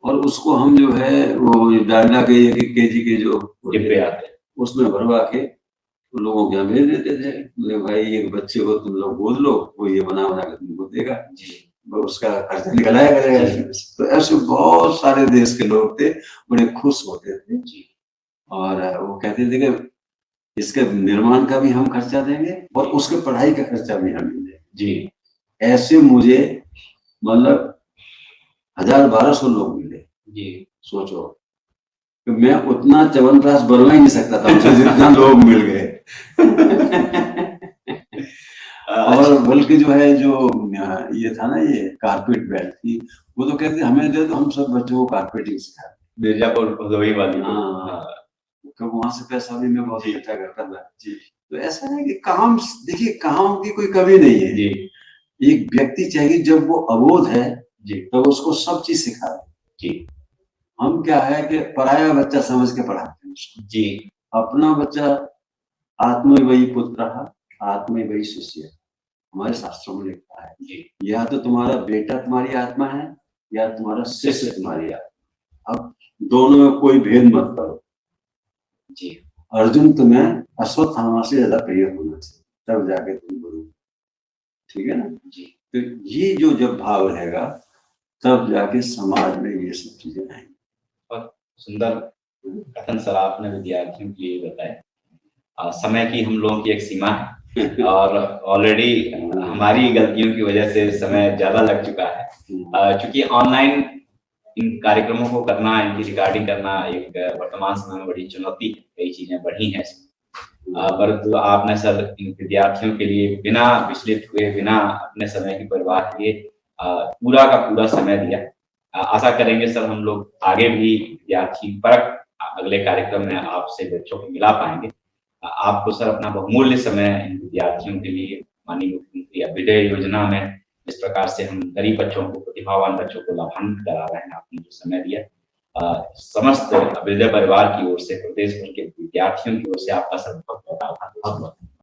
Speaker 2: और उसको हम जो है वो डालडा के 1 केजी के जो डिब्बे आते हैं उसमें भरवा के तो लोगों के यहाँ भेज देते थे, बोले भाई एक बच्चे को तुम लोग बोल लो, वो ये बना बना के तुमको देगा, वो उसका खर्चा निकलाया करेगा इसमें से। तो ऐसे बहुत सारे देश के लोग थे, बड़े खुश होते थे और वो कहते थे कि इसके निर्माण का भी हम खर्चा देंगे और उसके पढ़ाई का खर्चा भी हम देंगे जी। ऐसे मुझे मतलब 1000-1200 लोग मिले जी। सोचो कि मैं उतना च्यवनप्राश बनवा ही नहीं सकता था, मुझे जितना लोग मिल गए। और बल्कि जो है जो ये था ना, ये कारपेट बेल्ट थी, वो तो कहते हमें दे दो, हम सब बच्चों को कारपेटिंग सिखा मिर्जापुर भदोही वाली। हाँ, वहां से पैसा भी मैं बहुत इकट्ठा करता था जी। तो ऐसा है कि काम, देखिए काम की कोई कमी नहीं है जी। एक व्यक्ति चाहिए जब वो अबोध है जी, तब तो उसको सब चीज सिखा जी। हम क्या है कि पराया बच्चा समझ के पढ़ाते हैं उसको जी। अपना बच्चा आत्मवयी पुत्र आत्मवयी शिष्य, हमारे शास्त्रों में लिखा है जी। या तो तुम्हारा बेटा तुम्हारी आत्मा है या तुम्हारा शिष्य तुम्हारी आत्मा। अब दोनों में कोई भेद मत करो जी। अर्जुन तुम्हें अश्वत्थामा से ज्यादा प्रिय होना चाहिए, तब जाके तुम गुरु, ठीक है ना जी। तो ये जो जब भाव रहेगा तब जाके समाज में ये सब चीजें आएंगी।
Speaker 1: और सुंदर कथन सर आपने विद्यार्थियों के लिए बताया। समय की हम लोगों की एक सीमा है और ऑलरेडी हमारी गलतियों की वजह से समय ज्यादा लग चुका है, क्योंकि ऑनलाइन इन कार्यक्रमों को करना, इनकी रिकॉर्डिंग करना एक वर्तमान समय में बड़ी चुनौती है, कई चीजें बढ़ी हैं परंतु आपने सर इन विद्यार्थियों के लिए बिना विचलित हुए, बिना अपने समय की परवाह किए पूरा का पूरा समय दिया। आशा करेंगे सर हम लोग आगे भी विद्यार्थी परक अगले कार्यक्रम में आपसे बच्चों को मिला पाएंगे। आपको सर अपना बहुमूल्य समय इन विद्यार्थियों के लिए माननीय मुख्यमंत्री अभ्युदय योजना में इस प्रकार से हम गरीब बच्चों को, प्रतिभावान बच्चों को लाभान्वित करा रहे हैं, आपने जो समय दिया समस्त अभ्युदय परिवार की ओर से, प्रदेश भर के विद्यार्थियों की ओर से आपका सर बहुत बहुत आभार।